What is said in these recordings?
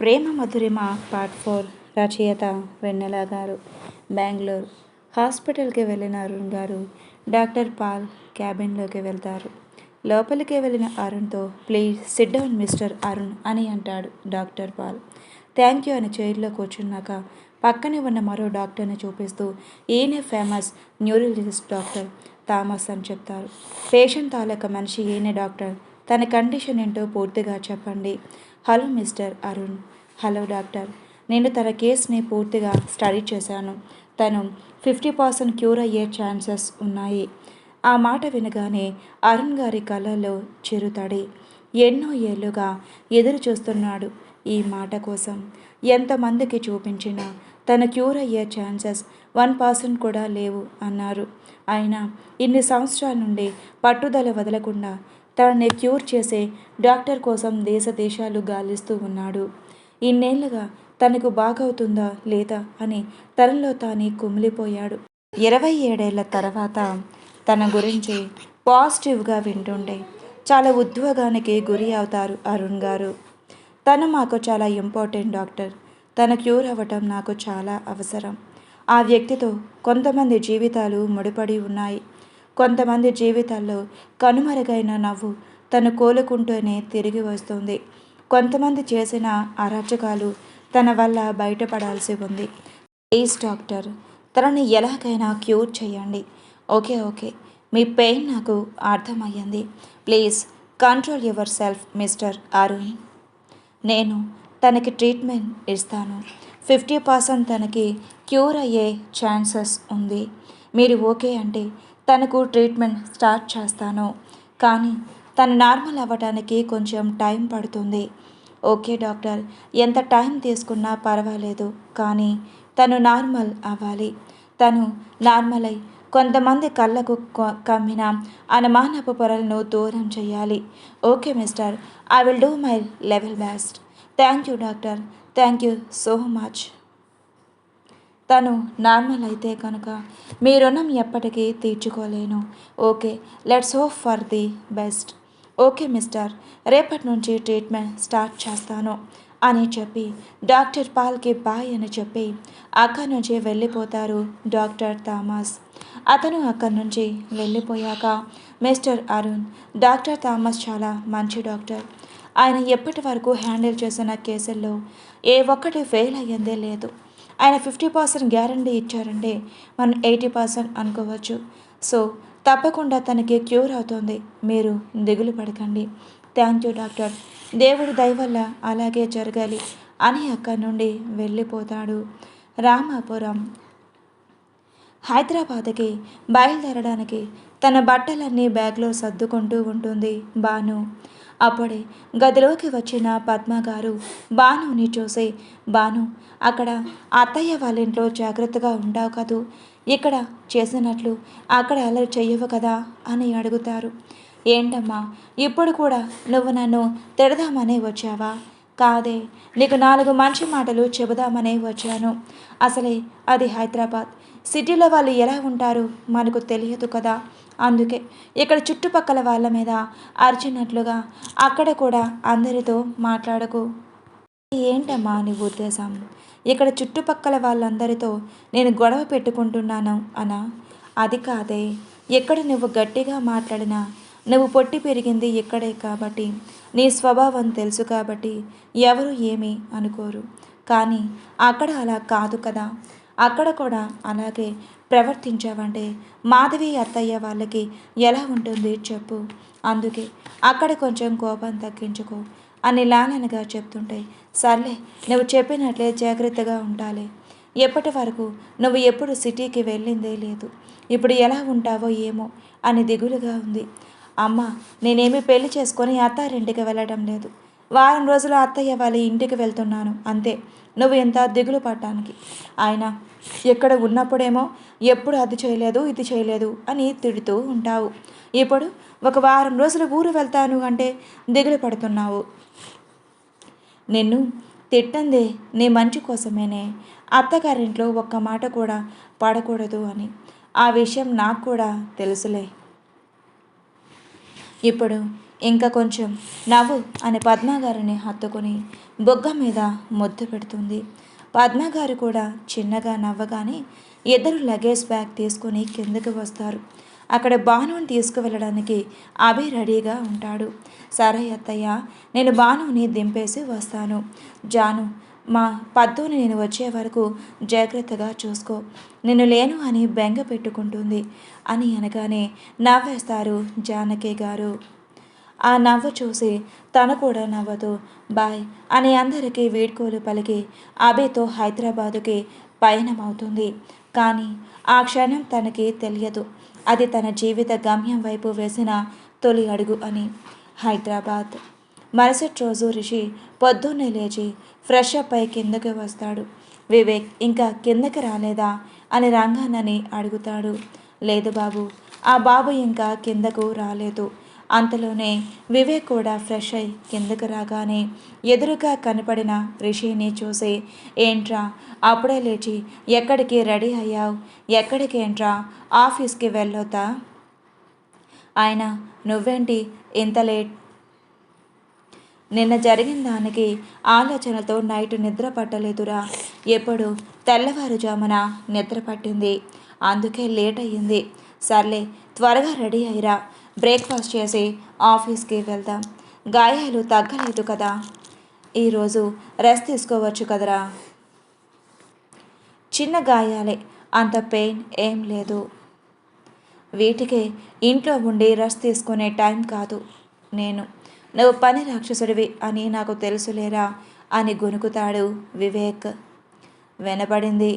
ప్రేమ మధురిమ part 4 రచయిత వెన్నెల గారు. బెంగళూరు. హాస్పిటల్కి వెళ్ళిన అరుణ్ గారు డాక్టర్ పాల్ క్యాబిన్లోకి వెళ్తారు. లోపలికి వెళ్ళిన అరుణ్తో, please sit down mister Arun అని అంటాడు డాక్టర్ పాల్. థ్యాంక్ యూ అని చైర్లో కూర్చున్నాక పక్కనే ఉన్న మరో డాక్టర్ని చూపిస్తూ, ఈయనే ఫేమస్ న్యూరాలజిస్ట్ డాక్టర్ థామస్ అని చెప్తారు. పేషెంట్ తాలూకా మనిషి ఈయనే డాక్టర్, తన కండిషన్ ఏంటో పూర్తిగా చెప్పండి. Hello mister Arun. Hello doctor. నేను తన కేసుని పూర్తిగా స్టడీ చేశాను. తను 50% క్యూర్ అయ్యే ఛాన్సెస్ ఉన్నాయి. ఆ మాట వినగానే అరుణ్ గారి కళ్ళల్లో చిరుతడి. ఎన్నో ఏళ్ళుగా ఎదురు చూస్తున్నాడు ఈ మాట కోసం. ఎంతమందికి చూపించినా తన క్యూర్ అయ్యే ఛాన్సెస్ 1% కూడా లేవు అన్నారు. అయినా ఇన్ని సంవత్సరాల నుండి పట్టుదల వదలకుండా తనని క్యూర్ చేసే డాక్టర్ కోసం దేశాలు గాలిస్తూ ఉన్నాడు. ఇన్నేళ్లుగా తనకు బాగవుతుందా లేదా అని తనలో తానే కుమిలిపోయాడు. 27 ఏళ్ల తర్వాత తన గురించి పాజిటివ్గా వింటుండే చాలా ఉద్వేగానికి గురి అవుతారు అరుణ్ గారు. తను మాకు చాలా ఇంపార్టెంట్ డాక్టర్. తన క్యూర్ అవ్వటం నాకు చాలా అవసరం. ఆ వ్యక్తితో కొంతమంది జీవితాలు ముడిపడి ఉన్నాయి. కొంతమంది జీవితాల్లో కనుమరుగైన నవ్వు తను కోలుకుంటూనే తిరిగి వస్తుంది. కొంతమంది చేసిన అరాచకాలు తన వల్ల బయటపడాల్సి ఉంది. ప్లీజ్ డాక్టర్, తనని ఎలాగైనా క్యూర్ చేయండి. ఓకే, మీ పెయిన్ నాకు అర్థమయ్యింది. Please control yourself mister Arun. నేను తనకి ట్రీట్మెంట్ ఇస్తాను. 50% తనకి క్యూర్ అయ్యే ఛాన్సెస్ ఉంది. మీరు ఓకే అంటే తనకు ట్రీట్మెంట్ స్టార్ట్ చేస్తాను. కానీ తను నార్మల్ అవ్వడానికి కొంచెం టైం పడుతుంది. ఓకే డాక్టర్, ఎంత టైం తీసుకున్నా పర్వాలేదు, కానీ తను నార్మల్ అవ్వాలి. తను నార్మల్ అయి కొంతమంది కళ్ళకు కమ్మిన అనుమానపు పొరలను దూరం చేయాలి. Okay mister, I will do my level best. Thank you doctor, thank you so much. తను నార్మల్ అయితే కనుక మీ రుణం ఎప్పటికీ తీర్చుకోలేను. Okay, let's hope for the best. Okay mister, రేపటి నుంచి ట్రీట్మెంట్ స్టార్ట్ చేస్తాను అని చెప్పి డాక్టర్ పాల్కి బాయ్ అని చెప్పి అక్కడి నుంచి వెళ్ళిపోతారు డాక్టర్ థామస్. అతను అక్కడి నుంచి వెళ్ళిపోయాక, మిస్టర్ అరుణ్, డాక్టర్ థామస్ చాలా మంచి డాక్టర్. ఆయన ఎప్పటి వరకు హ్యాండిల్ చేసిన కేసుల్లో ఏ ఒక్కటి ఫెయిల్ అయ్యిందే లేదు. ఆయన 50% గ్యారంటీ ఇచ్చారంటే మనం 80% అనుకోవచ్చు. సో తప్పకుండా తనకి క్యూర్ అవుతుంది. మీరు దిగులు పడకండి. థ్యాంక్ యూ డాక్టర్, దేవుడి దయ వల్ల అలాగే జరగాలి అని అక్కడి నుండి వెళ్ళిపోతాడు. రామాపురం. హైదరాబాద్కి బయలుదేరడానికి తన బట్టలన్నీ బ్యాగ్లో సర్దుకుంటూ ఉంటుంది భాను. అప్పుడే గదిలోకి వచ్చిన పద్మగారు భానుని చూసి, భాను, అక్కడ అత్తయ్య వాళ్ళ ఇంట్లో జాగ్రత్తగా ఉంటావు కదూ, ఇక్కడ చేసినట్లు అక్కడ అలా చెయ్యవు కదా అని అడుగుతారు. ఏంటమ్మా, ఇప్పుడు కూడా నువ్వు నన్ను తిడదామనే వచ్చావా? కాదే, నీకు 4 మంచి మాటలు చెబుదామనే వచ్చాను. అసలే అది హైదరాబాద్. సిటీలో వాళ్ళు ఎలా ఉంటారు మనకు తెలియదు కదా. అందుకే ఇక్కడ చుట్టుపక్కల వాళ్ళ మీద అరిచినట్లుగా అక్కడ కూడా అందరితో మాట్లాడకు. ఏంటమ్మా నీ ఉద్దేశం? ఇక్కడ చుట్టుపక్కల వాళ్ళందరితో నేను గొడవ పెట్టుకుంటున్నాను అనా? అది కాదే, ఎక్కడ నువ్వు గట్టిగా మాట్లాడినా, నువ్వు పొట్టి పెరిగింది ఇక్కడే కాబట్టి, నీ స్వభావం తెలుసు కాబట్టి ఎవరు ఏమీ అనుకోరు. కానీ అక్కడ అలా కాదు కదా. అక్కడ కూడా అలాగే ప్రవర్తించావంటే మాధవి అత్తయ్య వాళ్ళకి ఎలా ఉంటుంది చెప్పు. అందుకే అక్కడ కొంచెం కోపం తగ్గించుకో అని లాలనగా చెప్తుంటే, సర్లే, నువ్వు చెప్పినట్లే జాగ్రత్తగా ఉండాలి. ఎప్పటి వరకు నువ్వు ఎప్పుడు సిటీకి వెళ్ళిందే లేదు. ఇప్పుడు ఎలా ఉంటావో ఏమో అని దిగులుగా ఉంది. అమ్మ, నేనేమి పెళ్లి చేసుకొని అత్తారింటికి వెళ్ళడం లేదు. వారం రోజులు అత్తయ్య వాళ్ళ ఇంటికి వెళ్తున్నాను అంతే. నువ్వు ఎంత దిగులు పడటానికి. ఆయన ఎక్కడ ఉన్నప్పుడేమో ఎప్పుడు అది చేయలేదు ఇది చేయలేదు అని తిడుతూ ఉంటావు. ఇప్పుడు ఒక వారం రోజులు ఊరు వెళ్తాను అంటే దిగులు పడుతున్నావు. నిన్ను తిట్టందే నీ మంచి కోసమేనే. అత్తగారింట్లో ఒక్క మాట కూడా పడకూడదు అని. ఆ విషయం నాకు కూడా తెలుసులే. ఇప్పుడు ఇంకా కొంచెం నవ్వు అని పద్మగారిని హత్తుకొని బొగ్గ మీద ముద్దు పెడుతుంది. పద్మగారు కూడా చిన్నగా నవ్వగానే ఇద్దరు లగేజ్ బ్యాగ్ తీసుకొని కిందకి వస్తారు. అక్కడ భానుని తీసుకువెళ్ళడానికి అభి రెడీగా ఉంటాడు. సరే అత్తయ్య, నేను భానుని దింపేసి వస్తాను. జాను, మా పద్దుని నేను వచ్చే వరకు జాగ్రత్తగా చూసుకో, నేను లేను అని బెంగ పెట్టుకుంటుంది అని అనగానే నవ్వేస్తారు జానకి గారు. ఆ నవ్వు చూసి తను కూడా నవ్వుతూ బాయ్ అని అందరికీ వీడ్కోలు పలికి అభితో హైదరాబాదుకి పయనమవుతుంది. కానీ ఆ క్షణం తనకి తెలియదు అది తన జీవిత గమ్యం వైపు వేసిన తొలి అడుగు అని. హైదరాబాద్. మరుసటి రోజు రిషి పొద్దున్నే లేచి ఫ్రెష్ అప్ అయి కిందకి వస్తాడు. వివేక్ ఇంకా కిందకి రాలేదా అని రంగన్నని అడుగుతాడు. లేదు బాబు, ఆ బాబు ఇంకా కిందకు రాలేదు. అంతలోనే వివేక్ కూడా ఫ్రెష్ అయి కిందకు రాగానే ఎదురుగా కనపడిన రిషిని చూసి ఏంట్రా అప్పుడే లేచి ఎక్కడికి రెడీ అయ్యావు? ఎక్కడికి ఏంట్రా, ఆఫీస్కి వెళ్ళొద్దా? ఆయన నువ్వేంటి ఇంత లేట్? నిన్న జరిగిన దానికి ఆలోచనతో నైట్ నిద్ర పట్టలేదురా. ఎప్పుడు తెల్లవారుజామున నిద్ర పట్టింది, అందుకే లేట్ అయ్యింది. సర్లే, త్వరగా రెడీ అయ్యిరా, బ్రేక్ఫాస్ట్ చేసి ఆఫీస్కి వెళ్దాం. గాయాలు తగ్గలేదు కదా, ఈరోజు రెస్ట్ తీసుకోవచ్చు కదరా. చిన్న గాయాలే, అంత పెయిన్ ఏం లేదు. వీటికే ఇంట్లో ఉండి రెస్ట్ తీసుకునే టైం కాదు. నువ్వు పని రాక్షసుడివి అని నాకు తెలుసులేరా అని గొనుకుతాడు వివేక్. వినపడింది.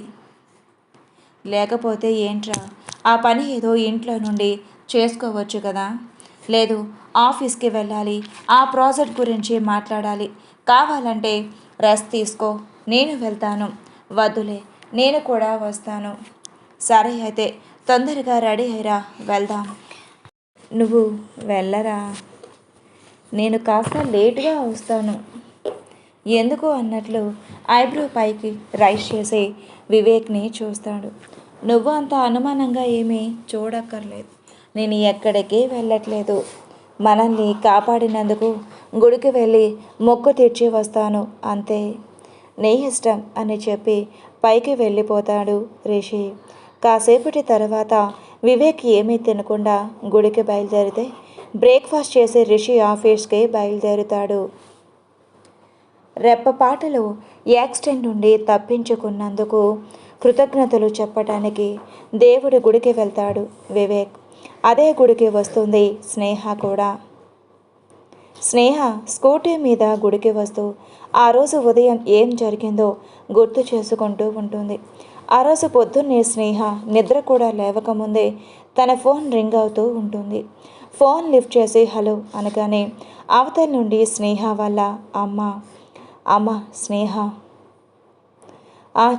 లేకపోతే ఏంట్రా, ఆ పని ఏదో ఇంట్లో నుండి చేసుకోవచ్చు కదా. లేదు, ఆఫీస్కి వెళ్ళాలి, ఆ ప్రాజెక్ట్ గురించి మాట్లాడాలి. కావాలంటే రెస్ట్ తీసుకో, నేను వెళ్తాను. వద్దులే, నేను కూడా వస్తాను. సరే అయితే తొందరగా రెడీ అయ్యిరా, వెళ్దాం. నువ్వు వెళ్ళరా, నేను కాస్త లేటుగా వస్తాను. ఎందుకు అన్నట్లు ఐబ్రో పైకి రైస్ చేసి వివేక్ని చూస్తాడు. నువ్వు అంత అనుమానంగా ఏమీ చూడక్కర్లేదు. నేను ఎక్కడికి వెళ్ళట్లేదు. మనల్ని కాపాడినందుకు గుడికి వెళ్ళి మొక్కు తీర్చి వస్తాను అంతే. నీ ఇష్టం అని చెప్పి పైకి వెళ్ళిపోతాడు రిషి. కాసేపటి తర్వాత వివేక్ ఏమీ తినకుండా గుడికి బయలుదేరితే బ్రేక్ఫాస్ట్ చేసి రిషి ఆఫీస్కి బయలుదేరుతాడు. రెప్పపాటలో యాక్సిడెంట్ నుండి తప్పించుకున్నందుకు కృతజ్ఞతలు చెప్పటానికి దేవుడి గుడికి వెళ్తాడు వివేక్. అదే గుడికి వస్తుంది స్నేహ కూడా. స్నేహ స్కూటీ మీద గుడికి వస్తూ ఆ రోజు ఉదయం ఏం జరిగిందో గుర్తు చేసుకుంటూ ఉంటుంది. ఆ రోజు పొద్దున్నే స్నేహ నిద్ర కూడా లేవకముందే తన ఫోన్ రింగ్ అవుతూ ఉంటుంది. ఫోన్ లిఫ్ట్ చేసి హలో అనగానే అవతల నుండి స్నేహ వాళ్ళ అమ్మ స్నేహ.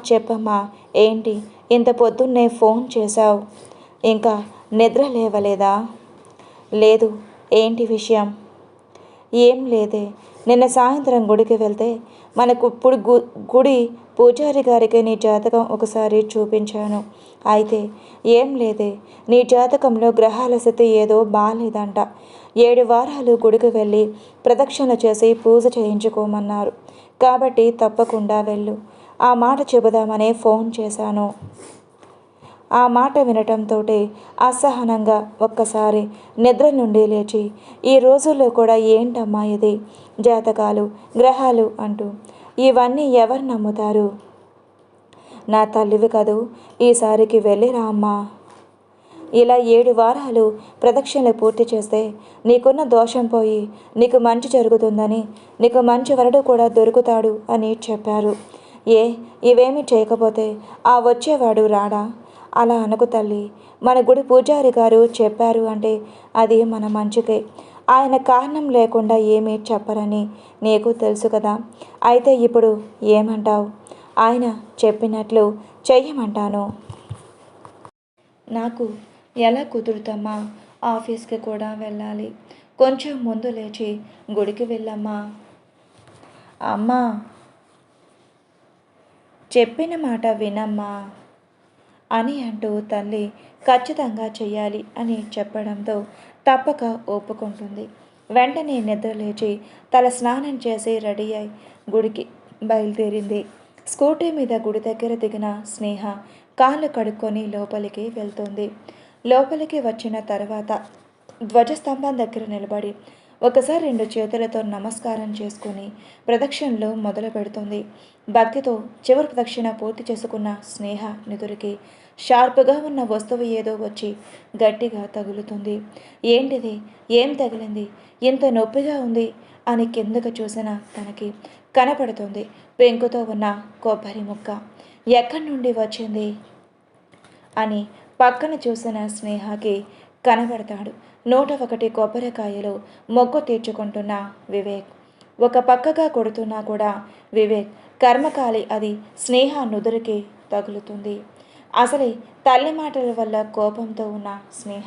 చెప్పమ్మా, ఏంటి ఇంత పొద్దున్నే ఫోన్ చేశావు? ఇంకా నిద్ర లేవలేదా? లేదు, ఏంటి విషయం? ఏం లేదే, నిన్న సాయంత్రం గుడికి వెళ్తే మనకు ఇప్పుడు గుడి పూజారి గారికి నీ జాతకం ఒకసారి చూపించాను. అయితే ఏం లేదే, నీ జాతకంలో గ్రహాల స్థితి ఏదో బాగాలేదంట. 7 వారాలు గుడికి వెళ్ళి ప్రదక్షిణ చేసి పూజ చేయించుకోమన్నారు. కాబట్టి తప్పకుండా వెళ్ళు. ఆ మాట చెబుదామనే ఫోన్ చేశాను. ఆ మాట వినటంతో అసహనంగా ఒక్కసారి నిద్ర నుండి లేచి ఈ రోజుల్లో కూడా ఏంటమ్మా ఇది, జాతకాలు గ్రహాలు అంటూ ఇవన్నీ ఎవరు నమ్ముతారు? నా తల్లివి కదూ, ఈసారికి వెళ్ళిరా అమ్మా. ఇలా 7 వారాలు ప్రదక్షిణలు పూర్తి చేస్తే నీకున్న దోషం పోయి నీకు మంచి జరుగుతుందని, నీకు మంచి వరుడు కూడా దొరుకుతాడు అని చెప్పారు. ఇవేమీ చేయకపోతే ఆ వచ్చేవాడు రాడా? అలా అనకు తల్లి. మన గుడి పూజారి గారు చెప్పారు అంటే అది మన మంచికే. ఆయన కారణం లేకుండా ఏమీ చెప్పరని నీకు తెలుసు కదా. అయితే ఇప్పుడు ఏమంటావు? ఆయన చెప్పినట్లు చెయ్యమంటాను. నాకు ఎలా కుదురుతమ్మా? ఆఫీస్కి కూడా వెళ్ళాలి. కొంచెం ముందు లేచి గుడికి వెళ్ళమ్మా. అమ్మా, చెప్పిన మాట వినమ్మా అని అంటూ తల్లి ఖచ్చితంగా చెయ్యాలి అని చెప్పడంతో తప్పక ఒప్పుకుంటుంది. వెంటనే నిద్ర లేచి తల స్నానం చేసి రెడీ అయి గుడికి బయలుదేరింది. స్కూటీ మీద గుడి దగ్గర దిగిన స్నేహ కాళ్ళు కడుక్కొని లోపలికి వెళ్తుంది. లోపలికి వచ్చిన తర్వాత ధ్వజస్తంభం దగ్గర నిలబడి ఒకసారి 2 చేతులతో నమస్కారం చేసుకుని ప్రదక్షిణలు మొదలు పెడుతుంది. భక్తితో చివరి ప్రదక్షిణ పూర్తి చేసుకున్న స్నేహ నిదురికి షార్ప్గా ఉన్న వస్తువు ఏదో వచ్చి గట్టిగా తగులుతుంది. ఏంటిది? ఏం తగిలింది? ఇంత నొప్పిగా ఉంది అని కిందకు చూసిన తనకి కనపడుతుంది పెంకుతో ఉన్న కొబ్బరి ముక్క. ఎక్కడి నుండి వచ్చింది అని పక్కన చూసిన స్నేహకి కనబడతాడు 101 కొబ్బరికాయలు మొక్కు తీర్చుకుంటున్న వివేక్. ఒక పక్కగా కొడుతున్నా కూడా వివేక్ కర్మకాలి అది స్నేహ నుదురికి తగులుతుంది. అసలే తల్లి మాటల వల్ల కోపంతో ఉన్న స్నేహ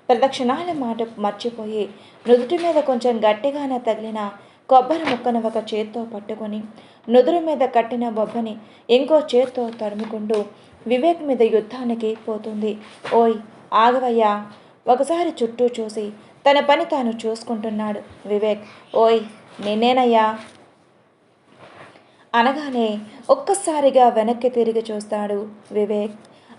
ప్రదక్షిణాల మాట మర్చిపోయి నుదుటి మీద కొంచెం గట్టిగానే తగిలిన కొబ్బరి ముక్కను ఒక చేత్తో పట్టుకొని నుదురు మీద కట్టిన బొబ్బని ఇంకో చేత్తో తరుముకుంటూ వివేక్ మీద యుద్ధానికి పోతుంది. ఓయ్ ఆగవయ్యా! ఒకసారి చుట్టూ చూసి తన పని తాను చూసుకుంటున్నాడు వివేక్. ఓయ్ నిన్నేనయ్యా అనగానే ఒక్కసారిగా వెనక్కి తిరిగి చూస్తాడు వివేక్.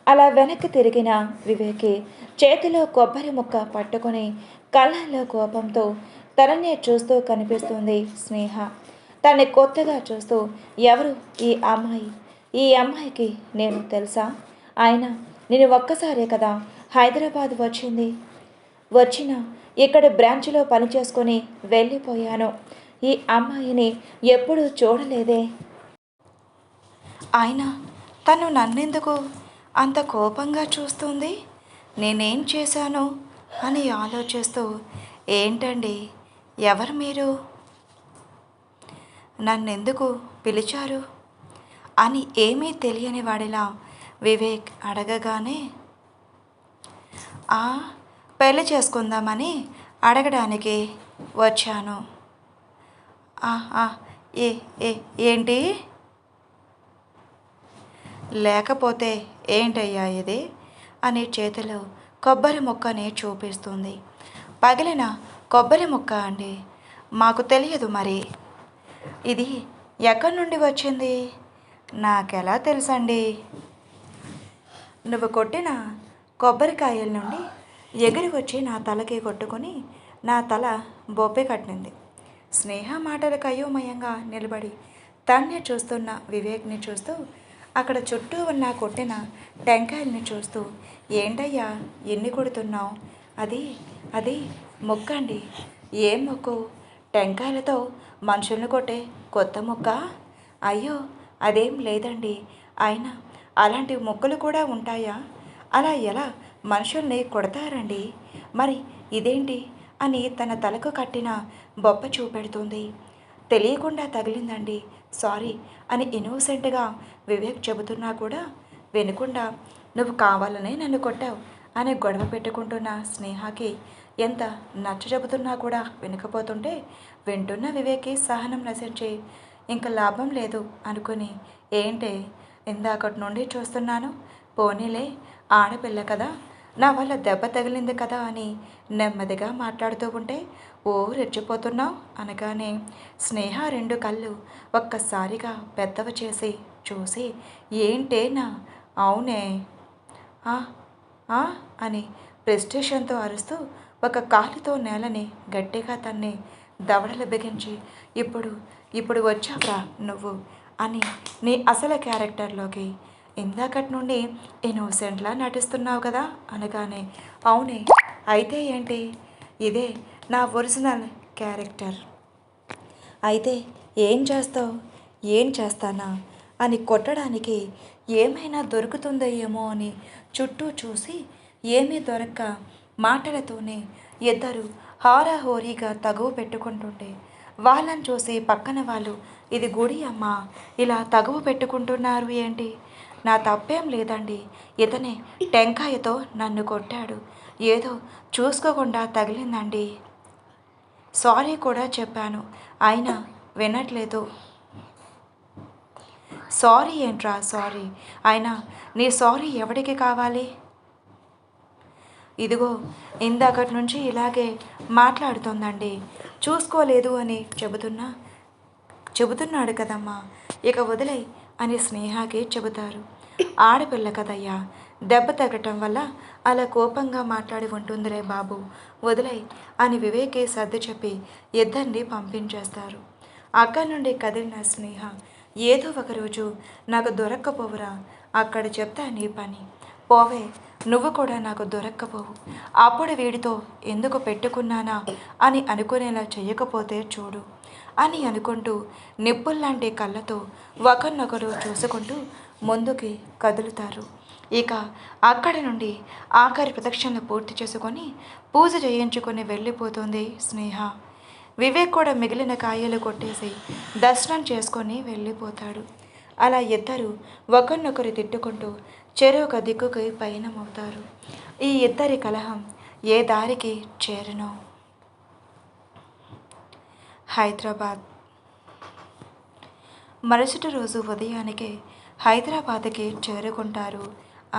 అలా వెనక్కి తిరిగిన వివేక్కి చేతిలో కొబ్బరి ముక్క పట్టుకొని కళ్ళల్లో కోపంతో తననే చూస్తూ కనిపిస్తుంది స్నేహ. తనని కొత్తగా చూస్తూ ఎవరు ఈ అమ్మాయి? ఈ అమ్మాయికి నేను తెలుసా? ఆయన నేను ఒక్కసారే కదా హైదరాబాద్ వచ్చిన ఇక్కడ బ్రాంచ్లో పని చేసుకొని వెళ్ళిపోయాను. ఈ అమ్మాయిని ఎప్పుడూ చూడలేదే. ఆయన తను నన్నెందుకు అంత కోపంగా చూస్తుంది? నేనేం చేశాను అని ఆలోచిస్తూ ఏంటండి ఎవరు మీరు? నన్నెందుకు పిలిచారు అని ఏమీ తెలియని వాడిలా వివేక్ అడగగానే పెళ్లి చేసుకుందామని అడగడానికి వచ్చాను. ఏంటి? లేకపోతే ఏంటయ్యా ఇది అని చేతిలో కొబ్బరి ముక్కని చూపిస్తుంది. పగిలిన కొబ్బరి ముక్క అండి, మాకు తెలియదు మరి. ఇది ఎక్కడి నుండి వచ్చింది? నాకెలా తెలుసండి? నువ్వు కొట్టిన కొబ్బరికాయల నుండి ఎగిరి వచ్చి నా తలకి కొట్టుకొని నా తల బొబ్బె కట్టింది. స్నేహ మాటలకు అయోమయంగా నిలబడి తన్నే చూస్తున్న వివేక్ని చూస్తూ అక్కడ చుట్టూ ఉన్న కొట్టిన టెంకాయల్ని చూస్తూ ఏంటయ్యా ఎన్ని కొడుతున్నావు? అది మొక్కండి. ఏం మొక్కు? టెంకాయలతో మనుషుల్ని కొట్టే కొత్త మొక్క? అయ్యో అదేం లేదండి. అయినా అలాంటి మొక్కలు కూడా ఉంటాయా? అలా ఎలా మనుషుల్ని కొడతారండి? మరి ఇదేంటి అని తన తలకు కట్టిన బొప్ప చూపెడుతుంది. తెలియకుండా తగిలిందండి, సారీ అని ఇన్నోసెంట్గా వివేక్ చెబుతున్నా కూడా వినకుండా నువ్వు కావాలనే నన్ను కొట్టావు అని గొడవ పెట్టుకుంటున్న స్నేహకి ఎంత నచ్చ చెబుతున్నా కూడా వినకపోతుంటే వింటున్న వివేక్కి సహనం నశించి ఇంకా లాభం లేదు అనుకుని ఏంటే ఇందాకటి నుండి చూస్తున్నాను, పోనీలే ఆడపిల్ల కదా, నా వల్ల దెబ్బ తగిలింది కదా అని నెమ్మదిగా మాట్లాడుతూ ఉంటే ఓ రెచ్చిపోతున్నావు అనగానే స్నేహ 2 కళ్ళు ఒక్కసారిగా పెద్దవి చేసి చూసి ఏంటేనా? అవునే అని ప్రెస్టేషన్తో అరుస్తూ ఒక కాలుతో నేలని గట్టిగా తన్ని దవడలు బిగించి ఇప్పుడు వచ్చావురా నువ్వు అని నీ అసలు క్యారెక్టర్లోకి ఇందాకటి నుండి ఇన్నోసెంట్లా నటిస్తున్నావు కదా అనగానే అవునే, అయితే ఏంటి? ఇదే నా ఒరిజినల్ క్యారెక్టర్. అయితే ఏం చేస్తావు? ఏం చేస్తానా అని కొట్టడానికి ఏమైనా దొరుకుతుందో ఏమో అని చుట్టూ చూసి ఏమీ దొరక్క మాటలతోనే ఇద్దరు హారాహోరీగా తగువ పెట్టుకుంటుంటే వాళ్ళని చూసి పక్కన వాళ్ళు ఇది గుడి అమ్మ, ఇలా తగువ పెట్టుకుంటున్నారు ఏంటి? నా తప్పేం లేదండి, ఇతనే టెంకాయతో నన్ను కొట్టాడు, ఏదో చూసుకోకుండా తగిలిందండి, సారీ కూడా చెప్పాను అయినా వినట్లేదు. సారీ ఏంట్రా సారీ? అయినా నీ సారీ ఎవడికి కావాలి? ఇదిగో ఇందాకటి నుంచి ఇలాగే మాట్లాడుతోందండి, చూసుకోలేదు అని చెబుతున్నాడు కదమ్మా, ఇక వదిలేయ్ అని స్నేహకి చెబుతారు. ఆడపిల్ల కదయ్యా, దెబ్బ తగ్గటం వల్ల అలా కోపంగా మాట్లాడి ఉంటుందిలే బాబు, వదిలేయ్ అని వివేక్కి సర్ది చెప్పి ఇద్దరిని పంపించేస్తారు. అక్కడి నుండి కదిలిన స్నేహ, ఏదో ఒకరోజు నాకు దొరక్కపోవురా, అక్కడ చెప్తా నీ పని, పోవే, నువ్వు కూడా నాకు దొరక్కపోవు, అప్పుడు వీడితో ఎందుకు పెట్టుకున్నానా అని అనుకునేలా చెయ్యకపోతే చూడు అని అనుకుంటూ నిప్పుల్లాంటి కళ్ళతో ఒకరినొకరు చూసుకుంటూ ముందుకి కదులుతారు. ఇక అక్కడి నుండి ఆఖరి ప్రదక్షిణలు పూర్తి చేసుకొని పూజ చేయించుకొని వెళ్ళిపోతుంది స్నేహ. వివేక్ కూడా మిగిలిన కాయలు కొట్టేసి దర్శనం చేసుకొని వెళ్ళిపోతాడు. అలా ఇద్దరు ఒకరినొకరు తిట్టుకుంటూ చెరొక దిక్కుకి పయనమవుతారు. ఈ ఇద్దరి కలహం ఏ దారికి చేరునో. హైదరాబాద్. మరుసటి రోజు ఉదయానికే హైదరాబాద్కి చేరుకుంటారు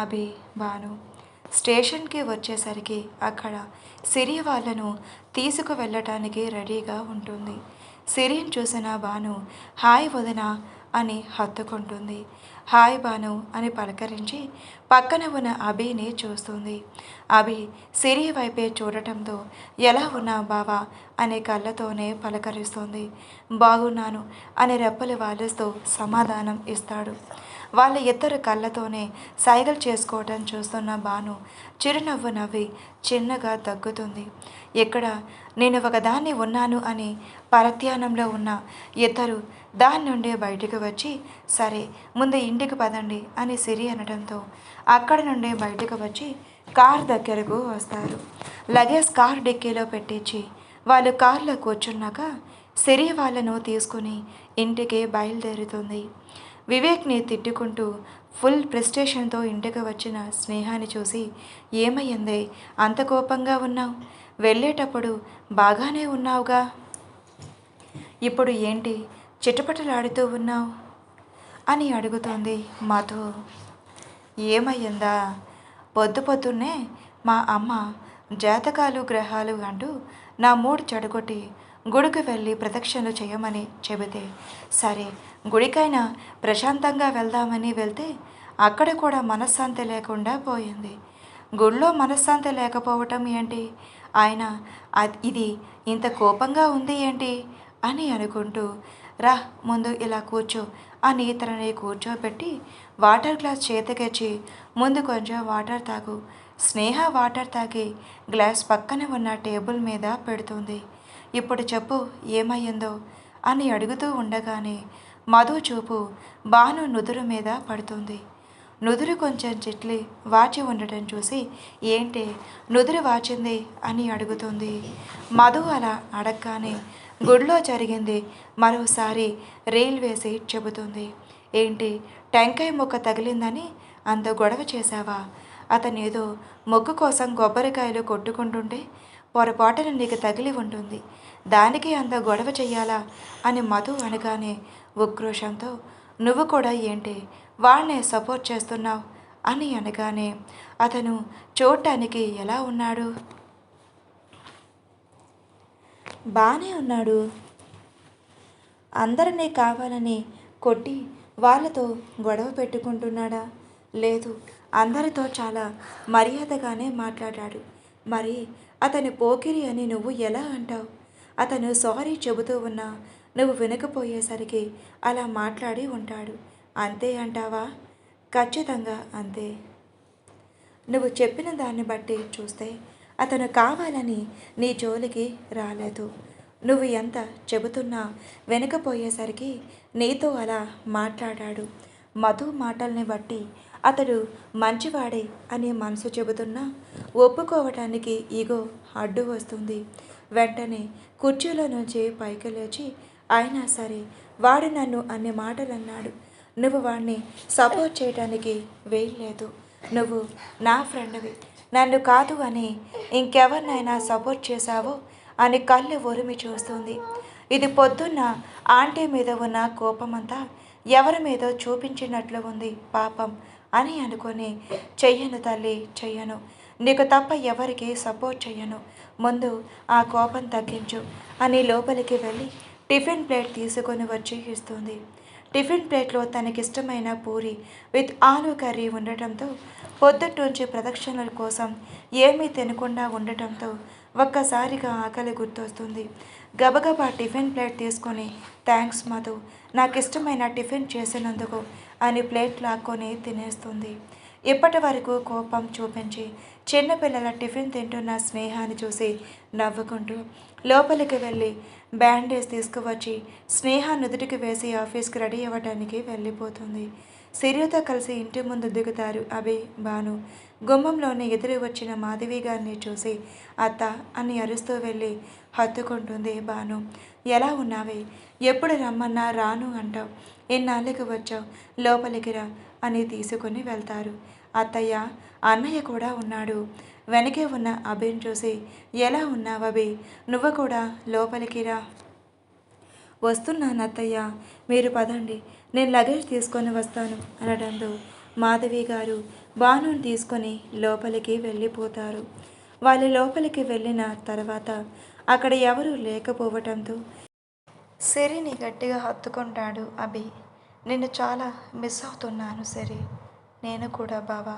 అభి, భాను. స్టేషన్కి వచ్చేసరికి అక్కడ సిరి వాళ్ళను తీసుకువెళ్ళటానికి రెడీగా ఉంటుంది. సిరిని చూసిన భాను హాయ్ వదిన అని హత్తుకుంటుంది. హాయ్ భాను అని పలకరించి పక్కన ఉన్న అభిని చూస్తుంది. అభి సిరి వైపే చూడటంతో ఎలా ఉన్నా బావా అనే కళ్ళతోనే పలకరిస్తుంది. బాగున్నాను అని రెప్పలు వాలుస్తూ సమాధానం ఇస్తాడు. వాళ్ళ ఇద్దరు కళ్ళతోనే సైగలు చేసుకోవటం చూస్తున్న భాను చిరునవ్వు నవ్వి చిన్నగా తగ్గుతుంది. ఇక్కడ నేను ఒకదాన్ని ఉన్నాను అని పరధ్యానంలో ఉన్న ఇద్దరు దాని నుండి బయటకు వచ్చి సరే ముందు ఇంటికి పదండి అని సిరి అనడంతో అక్కడి నుండి బయటకు వచ్చి కార్ దగ్గరకు వస్తారు. లగేజ్ కార్ డిక్కీలో పెట్టించి వాళ్ళు కార్లో కూర్చున్నాక సిరి వాళ్ళను తీసుకుని ఇంటికి బయలుదేరుతుంది. వివేక్ని తిట్టుకుంటూ ఫుల్ ప్రెస్టేషన్తో ఇంటికి వచ్చిన స్నేహాన్ని చూసి ఏమయ్యిందే అంత కోపంగా ఉన్నావు, వెళ్ళేటప్పుడు బాగానే ఉన్నావుగా, ఇప్పుడు ఏంటి చిటపటలాడుతూ ఉన్నావు అని అడుగుతోంది మధు. ఏమయ్యిందా, పొద్దున్నే మా అమ్మ జాతకాలు గ్రహాలు అంటూ నా మూడు చెడగొట్టి గుడికి వెళ్ళి ప్రదక్షిణలు చేయమని చెబితే సరే గుడికైనా ప్రశాంతంగా వెళ్దామని వెళ్తే అక్కడ కూడా మనశ్శాంతి లేకుండా పోయింది. గుడిలో మనశ్శాంతి లేకపోవటం ఏంటి, ఆయన ఇది ఇంత కోపంగా ఉంది ఏంటి అని అనుకుంటూ రా ముందు ఇలా కూర్చో అని తనని కూర్చోబెట్టి వాటర్ గ్లాస్ చేతికిచ్చి ముందు కొంచెం వాటర్ తాగు. స్నేహ వాటర్ తాగి గ్లాస్ పక్కన ఉన్న టేబుల్ మీద పెడుతుంది. ఇప్పుడు చెప్పు ఏమయ్యిందో అని అడుగుతూ ఉండగానే మధు చూపు భాను నుదురు మీద పడుతుంది. నుదురు కొంచెం చిట్లి వాచి ఉండటం చూసి ఏంటి నుదురు వాచింది అని అడుగుతుంది. మధు అలా అడగగానే గుడిలో జరిగింది మరోసారి రీల్ వేసి చెబుతుంది. ఏంటి టెంకాయ మొక్క తగిలిందని అంత గొడవ చేశావా, అతనేదో మొగ్గు కోసం కొబ్బరికాయలు కొట్టుకుంటుంటే పొరపాటున నీకు తగిలి ఉంటుంది, దానికి అంత గొడవ చెయ్యాలా అని మధు అనగానే ఉక్రోషంతో నువ్వు కూడా ఏంటి వాడినే సపోర్ట్ చేస్తున్నావు అని అనగానే అతను చూడటానికి ఎలా ఉన్నాడు, బాగానే ఉన్నాడు, అందరినీ కావాలని కొట్టి వాళ్ళతో గొడవ పెట్టుకుంటున్నాడా, లేదు అందరితో చాలా మర్యాదగానే మాట్లాడాడు, మరి అతని పోకిరి అని నువ్వు ఎలా అంటావు, అతను సారీ చెబుతూ ఉన్నా నువ్వు వినకపోయేసరికి అలా మాట్లాడి ఉంటాడు, అంతే అంటావా, ఖచ్చితంగా అంతే, నువ్వు చెప్పిన దాన్ని బట్టి చూస్తే అతను కావాలని నీ జోలికి రాలేదు, నువ్వు ఎంత చెబుతున్నా వెనకపోయేసరికి నీతో అలా మాట్లాడాడు, మధు మాటల్ని బట్టి అతడు మంచివాడే అని మనసు చెబుతున్నా ఒప్పుకోవటానికి ఈగో అడ్డు వస్తుంది. వెంటనే కుర్చీలో నుంచి పైకి లేచి అయినా సరే వాడు నన్ను అన్ని మాటలు అన్నాడు, నువ్వు వాడిని సపోర్ట్ చేయడానికి వేయలేదు, నువ్వు నా ఫ్రెండ్వి, నన్ను కాదు అని ఇంకెవరినైనా సపోర్ట్ చేశావో అని కళ్ళు ఒరిమి చూస్తుంది. ఇది పొద్దున్న ఆంటీ మీద ఉన్న కోపమంతా ఎవరి మీదో చూపించినట్లు ఉంది పాపం అని అనుకొని చెయ్యను తల్లి చెయ్యను, నీకు తప్ప ఎవరికి సపోర్ట్ చెయ్యను, ముందు ఆ కోపం తగ్గించు అని లోపలికి వెళ్ళి టిఫిన్ ప్లేట్ తీసుకొని వచ్చి ఇస్తుంది. టిఫిన్ ప్లేట్లో తనకిష్టమైన పూరి విత్ ఆలూ కర్రీ ఉండటంతో పొద్దుట్నుంచి ప్రదక్షిణల కోసం ఏమీ తినకుండా ఉండటంతో ఒక్కసారిగా ఆకలి గుర్తొస్తుంది. గబగబా టిఫిన్ ప్లేట్ తీసుకొని థ్యాంక్స్ మధు, నాకు ఇష్టమైన టిఫిన్ చేసినందుకు అని ప్లేట్ లాక్కొని తినేస్తుంది. ఇప్పటి వరకు కోపం చూపించి చిన్నపిల్లల టిఫిన్ తింటున్న స్నేహాన్ని చూసి నవ్వుకుంటూ లోపలికి వెళ్ళి బ్యాండేజ్ తీసుకువచ్చి స్నేహ నుదుటికి వేసి ఆఫీస్కి రెడీ అవ్వడానికి వెళ్ళిపోతుంది. సిరితో కలిసి ఇంటి ముందు దిగుతారు అభి, భాను. గుమ్మంలోని ఎదురు వచ్చిన మాధవి గారిని చూసి అత్త అని అరుస్తూ వెళ్ళి హత్తుకుంటుంది భాను. ఎలా ఉన్నావే, ఎప్పుడు రమ్మన్నా రాను అంటావు, ఇన్నాళ్ళకి వచ్చావు, లోపలికి రా అని తీసుకుని వెళ్తారు. అత్తయ్య, అన్నయ్య కూడా ఉన్నాడు. వెనకే ఉన్న అభిని చూసి ఎలా ఉన్నావు అభి, నువ్వు కూడా లోపలికి రా. వస్తున్నాను అత్తయ్య, మీరు పదండి, నేను లగేజ్ తీసుకొని వస్తాను అనడంతో మాధవి గారు భానుని తీసుకొని లోపలికి వెళ్ళిపోతారు. వాళ్ళు లోపలికి వెళ్ళిన తర్వాత అక్కడ ఎవరూ లేకపోవటంతో సిరిని గట్టిగా హత్తుకుంటాడు అభి. నిన్ను చాలా మిస్ అవుతున్నాను సిరి. నేను కూడా బావా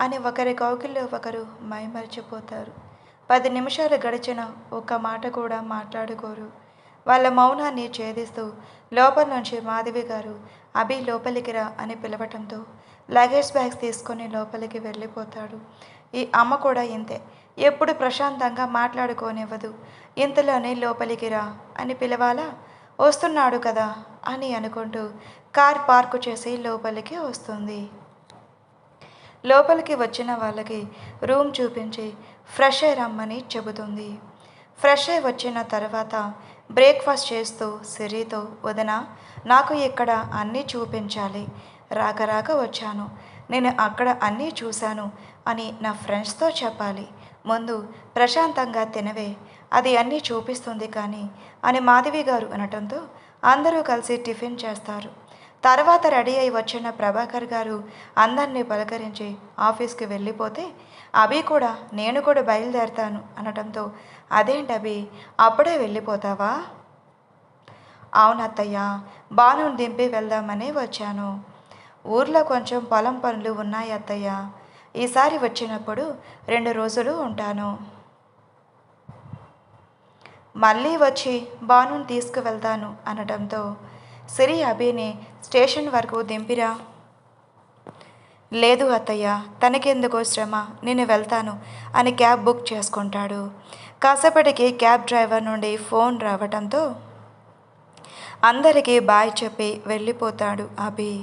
అని ఒకరి కౌకిల్లో ఒకరు మైమరిచిపోతారు. 10 నిమిషాలు గడిచిన ఒక్క మాట కూడా మాట్లాడుకోరు. వాళ్ళ మౌనాన్ని ఛేదిస్తూ లోపల నుంచి మాధవి గారు అభి లోపలికి రా అని పిలవటంతో లగేజ్ బ్యాగ్స్ తీసుకొని లోపలికి వెళ్ళిపోతాడు. ఈ అమ్మ కూడా ఇంతే, ఎప్పుడు ప్రశాంతంగా మాట్లాడుకోనివ్వదు. ఇంతలోనే లోపలికి రా అని పిలవాలా, వస్తున్నాడు కదా అని అనుకుంటూ కార్ పార్కు చేసి లోపలికి వస్తుంది. లోపలికి వచ్చిన వాళ్ళకి రూమ్ చూపించి ఫ్రెష్ అయి రమ్మని చెబుతుంది. ఫ్రెష్ అయి వచ్చిన తర్వాత బ్రేక్ఫాస్ట్ చేస్తూ సిరితో, వదిన, నాకు ఇక్కడ అన్నీ చూపించాలి, రాక రాక వచ్చాను, నేను అక్కడ అన్నీ చూశాను అని నా ఫ్రెండ్స్తో చెప్పాలి, ముందు ప్రశాంతంగా తినవే, అది అన్నీ చూపిస్తుంది కానీ అని మాధవి గారు అనటంతో అందరూ కలిసి టిఫిన్ చేస్తారు. తర్వాత రెడీ అయి వచ్చిన ప్రభాకర్ గారు అందరినీ పలకరించి ఆఫీస్కి వెళ్ళిపోతే అభి కూడా నేను కూడా బయలుదేరుతాను అనటంతో అదేంటి అభి, అప్పుడే వెళ్ళిపోతావా? అవునత్తయ్య, భానుని దింపి వెళ్దామని వచ్చాను. ఊర్లో కొంచెం పొలం పనులు ఉన్నాయి అత్తయ్య, ఈసారి వచ్చినప్పుడు 2 రోజులు ఉంటాను. మళ్ళీ వచ్చి భానుని తీసుకువెళ్తాను అనడంతో సిరి అభిని స్టేషన్ వరకు దింపిరా. లేదు అత్తయ్య, తనకెందుకో శ్రమ, నేను వెళ్తాను అని క్యాబ్ బుక్ చేసుకుంటాడు. కాసేపటికి క్యాబ్ డ్రైవర్ నుండి ఫోన్ రావటంతో అందరికీ బాయ్ చెప్పి వెళ్ళిపోతాడు అభి.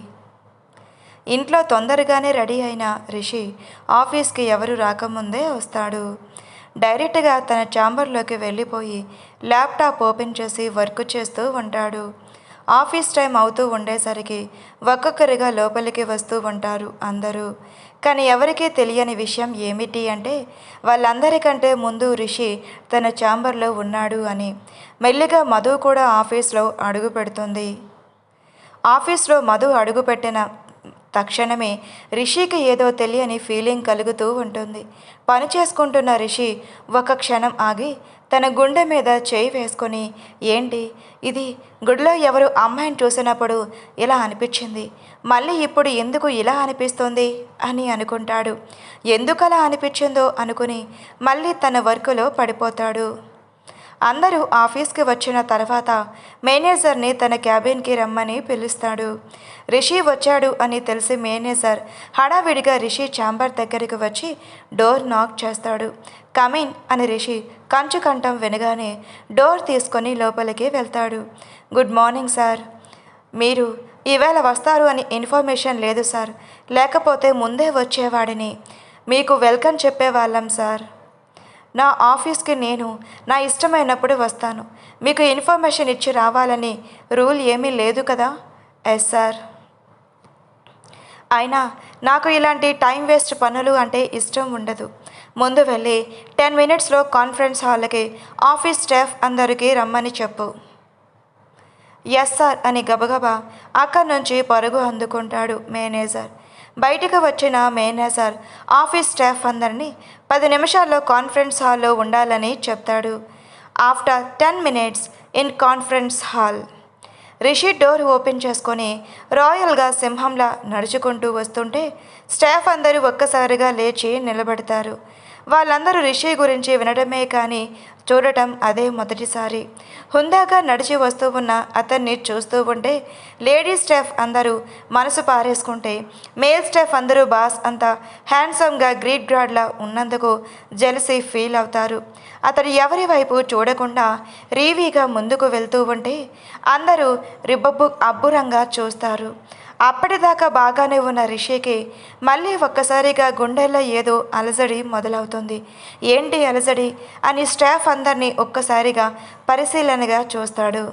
ఇంట్లో తొందరగానే రెడీ అయిన రిషి ఆఫీస్కి ఎవరు రాకముందే వస్తాడు. డైరెక్ట్గా తన ఛాంబర్లోకి వెళ్ళిపోయి ల్యాప్టాప్ ఓపెన్ చేసి వర్క్ చేస్తూ ఉంటాడు. ఆఫీస్ టైం అవుతూ ఉండేసరికి ఒక్కొక్కరిగా లోపలికి వస్తూ ఉంటారు అందరూ. కానీ ఎవరికీ తెలియని విషయం ఏమిటి అంటే వాళ్ళందరికంటే ముందు రిషి తన ఛాంబర్లో ఉన్నాడు అని. మెల్లిగా మధు కూడా ఆఫీస్లో అడుగు పెడుతుంది. ఆఫీస్లో మధు అడుగుపెట్టిన తక్షణమే రిషికి ఏదో తెలియని ఫీలింగ్ కలుగుతూ ఉంటుంది. పని చేసుకుంటున్న రిషి ఒక క్షణం ఆగి తన గుండె మీద చేయి వేసుకొని, ఏంటి ఇది, గుడిలో ఎవరు అమ్మాయిని చూసినప్పుడు ఇలా అనిపించింది, మళ్ళీ ఇప్పుడు ఎందుకు ఇలా అనిపిస్తుంది అని అనుకుంటాడు. ఎందుకలా అనిపించిందో అనుకుని మళ్ళీ తన వర్కులో పడిపోతాడు. అందరూ ఆఫీస్కి వచ్చిన తర్వాత మేనేజర్ని తన క్యాబిన్కి రమ్మని పిలుస్తాడు. రిషి వచ్చాడు అని తెలిసి మేనేజర్ హడావిడిగా రిషి ఛాంబర్ దగ్గరికి వచ్చి డోర్ నాక్ చేస్తాడు. కమిన్ అని రిషి కంఠం వినగానే డోర్ తీసుకొని లోపలికి వెళ్తాడు. గుడ్ మార్నింగ్ సార్, మీరు ఈవేళ వస్తారు అని ఇన్ఫర్మేషన్ లేదు సార్, లేకపోతే ముందే వచ్చేవాడిని, మీకు వెల్కమ్ చెప్పేవాళ్ళం సార్. నా ఆఫీస్కి నేను నా ఇష్టమైనప్పుడు వస్తాను, మీకు ఇన్ఫర్మేషన్ ఇచ్చి రావాలని రూల్ ఏమీ లేదు కదా. Yes sir. అయినా నాకు ఇలాంటి టైం వేస్ట్ పనులు అంటే ఇష్టం ఉండదు. ముందు వెళ్ళి 10 మినిట్స్లో కాన్ఫరెన్స్ హాల్కి ఆఫీస్ స్టాఫ్ అందరికీ రమ్మని చెప్పు. ఎస్ సార్ అని గబగబా అక్కడి నుంచి పరుగు అందుకుంటాడు మేనేజర్. బయటకు వచ్చిన మేనేజర్ ఆఫీస్ స్టాఫ్ అందరినీ 10 నిమిషాల్లో కాన్ఫరెన్స్ హాల్లో ఉండాలని చెప్తాడు. After 10 minutes in conference hall. Rishi door open చేసుకొని రాయల్గా సింహంలా నడుచుకుంటూ వస్తుంటే స్టాఫ్ అందరూ ఒక్కసారిగా లేచి నిలబడతారు. వాళ్ళందరూ రిషి గురించి వినడమే కానీ చూడటం అదే మొదటిసారి. హుందాగా నడిచి వస్తూ ఉన్న అతన్ని చూస్తూ ఉంటే లేడీ స్టాఫ్ అందరూ మనసు పారేసుకుంటే మేల్ స్టాఫ్ అందరూ బాస్ అంతా హ్యాండ్సమ్గా గ్రీట్ గార్డ్లా ఉన్నందుకు జెలసీ ఫీల్ అవుతారు. అతడు ఎవరి వైపు చూడకుండా రీవీగా ముందుకు వెళ్తూ ఉంటే అందరూ అబ్బురంగా చూస్తారు. అప్పటిదాకా బాగానే ఉన్న రిషికి మళ్ళీ ఒక్కసారిగా గుండెల్లో ఏదో అలజడి మొదలవుతుంది. ఏంటి అలజడి అని స్టాఫ్ అందరినీ ఒక్కసారిగా పరిశీలనగా చూస్తాడు.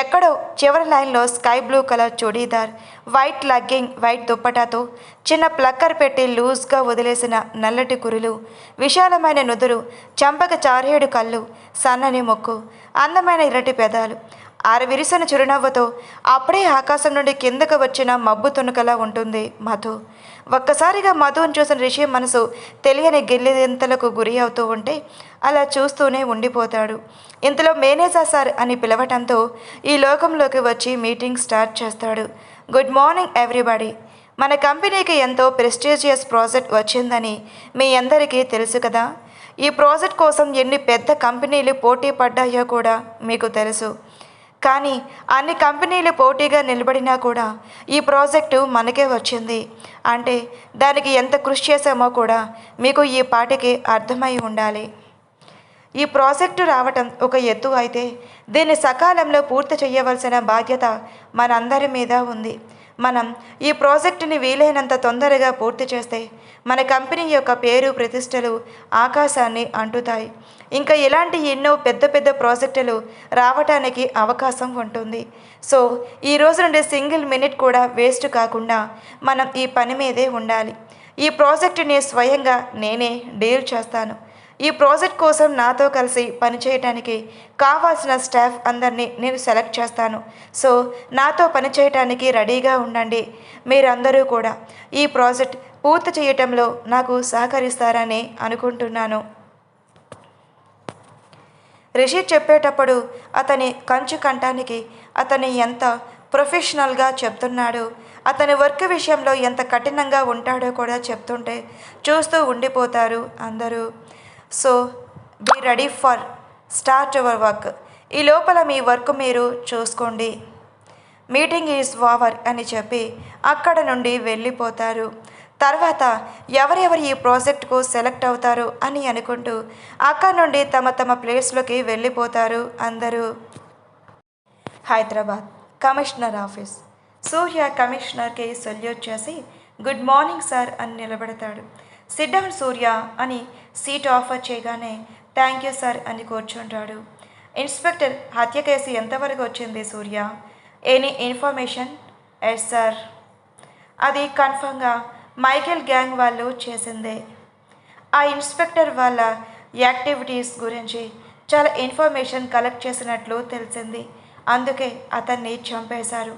ఎక్కడో చివరి లైన్లో sky blue colour churidar, white legging, white దుప్పటాతో చిన్న ప్లక్కర్ పెట్టి లూజ్గా వదిలేసిన నల్లటి కురులు, విశాలమైన నుదురు, చంపక చారేడు కళ్ళు, సన్నని ముక్కు, అందమైన ఇరటి పెదాలు, విరిసిన చిరునవ్వుతో అప్పుడే ఆకాశం నుండి కిందకు వచ్చిన మబ్బు తునుకలా ఉంటుంది మధు. ఒక్కసారిగా మధుని చూసిన రిషి మనసు తెలియని గిల్లింతలకు గురి అవుతూ ఉంటే అలా చూస్తూనే ఉండిపోతాడు. ఇంతలో మేనేజర్ సార్ అని పిలవటంతో ఈ లోకంలోకి వచ్చి మీటింగ్ స్టార్ట్ చేస్తాడు. Good morning everybody. మన కంపెనీకి ఎంతో ప్రెస్టీజియస్ ప్రాజెక్ట్ వచ్చిందని మీ అందరికీ తెలుసు కదా. ఈ ప్రాజెక్ట్ కోసం ఎన్ని పెద్ద కంపెనీలు పోటీ పడ్డాయో కూడా మీకు తెలుసు. కానీ అన్ని కంపెనీలు పోటీగా నిలబడినా కూడా ఈ ప్రాజెక్టు మనకే వచ్చింది అంటే దానికి ఎంత కృషి చేశామో కూడా మీకు ఈ పాటికి అర్థమై ఉండాలి. ఈ ప్రాజెక్టు రావటం ఒక ఎత్తు అయితే దీన్ని సకాలంలో పూర్తి చేయవలసిన బాధ్యత మనందరి మీద ఉంది. మనం ఈ ప్రాజెక్టుని వీలైనంత తొందరగా పూర్తి చేస్తే మన కంపెనీ యొక్క పేరు ప్రతిష్టలు ఆకాశాన్ని అంటుతాయి. ఇంకా ఇలాంటి ఎన్నో పెద్ద పెద్ద ప్రాజెక్టులు రావటానికి అవకాశం ఉంటుంది. సో ఈ రోజు నుండి సింగిల్ మినిట్ కూడా వేస్ట్ కాకుండా మనం ఈ పని మీదే ఉండాలి. ఈ ప్రాజెక్టుని స్వయంగా నేనే డీల్ చేస్తాను. ఈ ప్రాజెక్ట్ కోసం నాతో కలిసి పనిచేయటానికి కావాల్సిన స్టాఫ్ అందరినీ నేను సెలెక్ట్ చేస్తాను. సో నాతో పనిచేయటానికి రెడీగా ఉండండి. మీరందరూ కూడా ఈ ప్రాజెక్ట్ పూర్తి చేయటంలో నాకు సహకరిస్తారని అనుకుంటున్నాను. రిషి చెప్పేటప్పుడు అతని కంచు కంఠానికి అతని ఎంత ప్రొఫెషనల్గా చెప్తున్నాడు, అతని వర్క్ విషయంలో ఎంత కఠినంగా ఉంటాడో కూడా చెప్తుంటే చూస్తూ ఉండిపోతారు అందరూ. So be ready for start your work. ఈ లోపల మీ వర్క్ మీరు చూసుకోండి. మీటింగ్ ఈజ్ ఓవర్ అని చెప్పి అక్కడ నుండి వెళ్ళిపోతారు. తర్వాత ఎవరెవరు ఈ ప్రాజెక్టుకు సెలెక్ట్ అవుతారు అని అనుకుంటూ అక్కడ నుండి తమ తమ ప్లేస్లోకి వెళ్ళిపోతారు అందరూ. Hyderabad commissioner office. సూర్య కమిషనర్కి సెల్యూట్ చేసి గుడ్ మార్నింగ్ సార్ అని నిలబడతాడు. సిట్ డౌన్ సూర్య అని సీట్ ఆఫర్ చేయగానే థ్యాంక్ యూ సార్ అని కూర్చుంటాడు. ఇన్స్పెక్టర్, హత్య కేసు ఎంతవరకు వచ్చింది సూర్య? Any information? Yes sir. అది కన్ఫర్మ్గా మైకేల్ గ్యాంగ్ వాళ్ళు చేసిందే. ఆ ఇన్స్పెక్టర్ వాళ్ళ యాక్టివిటీస్ గురించి చాలా ఇన్ఫర్మేషన్ కలెక్ట్ చేసినట్లు తెలిసింది. అందుకే అతన్ని చంపేశారు.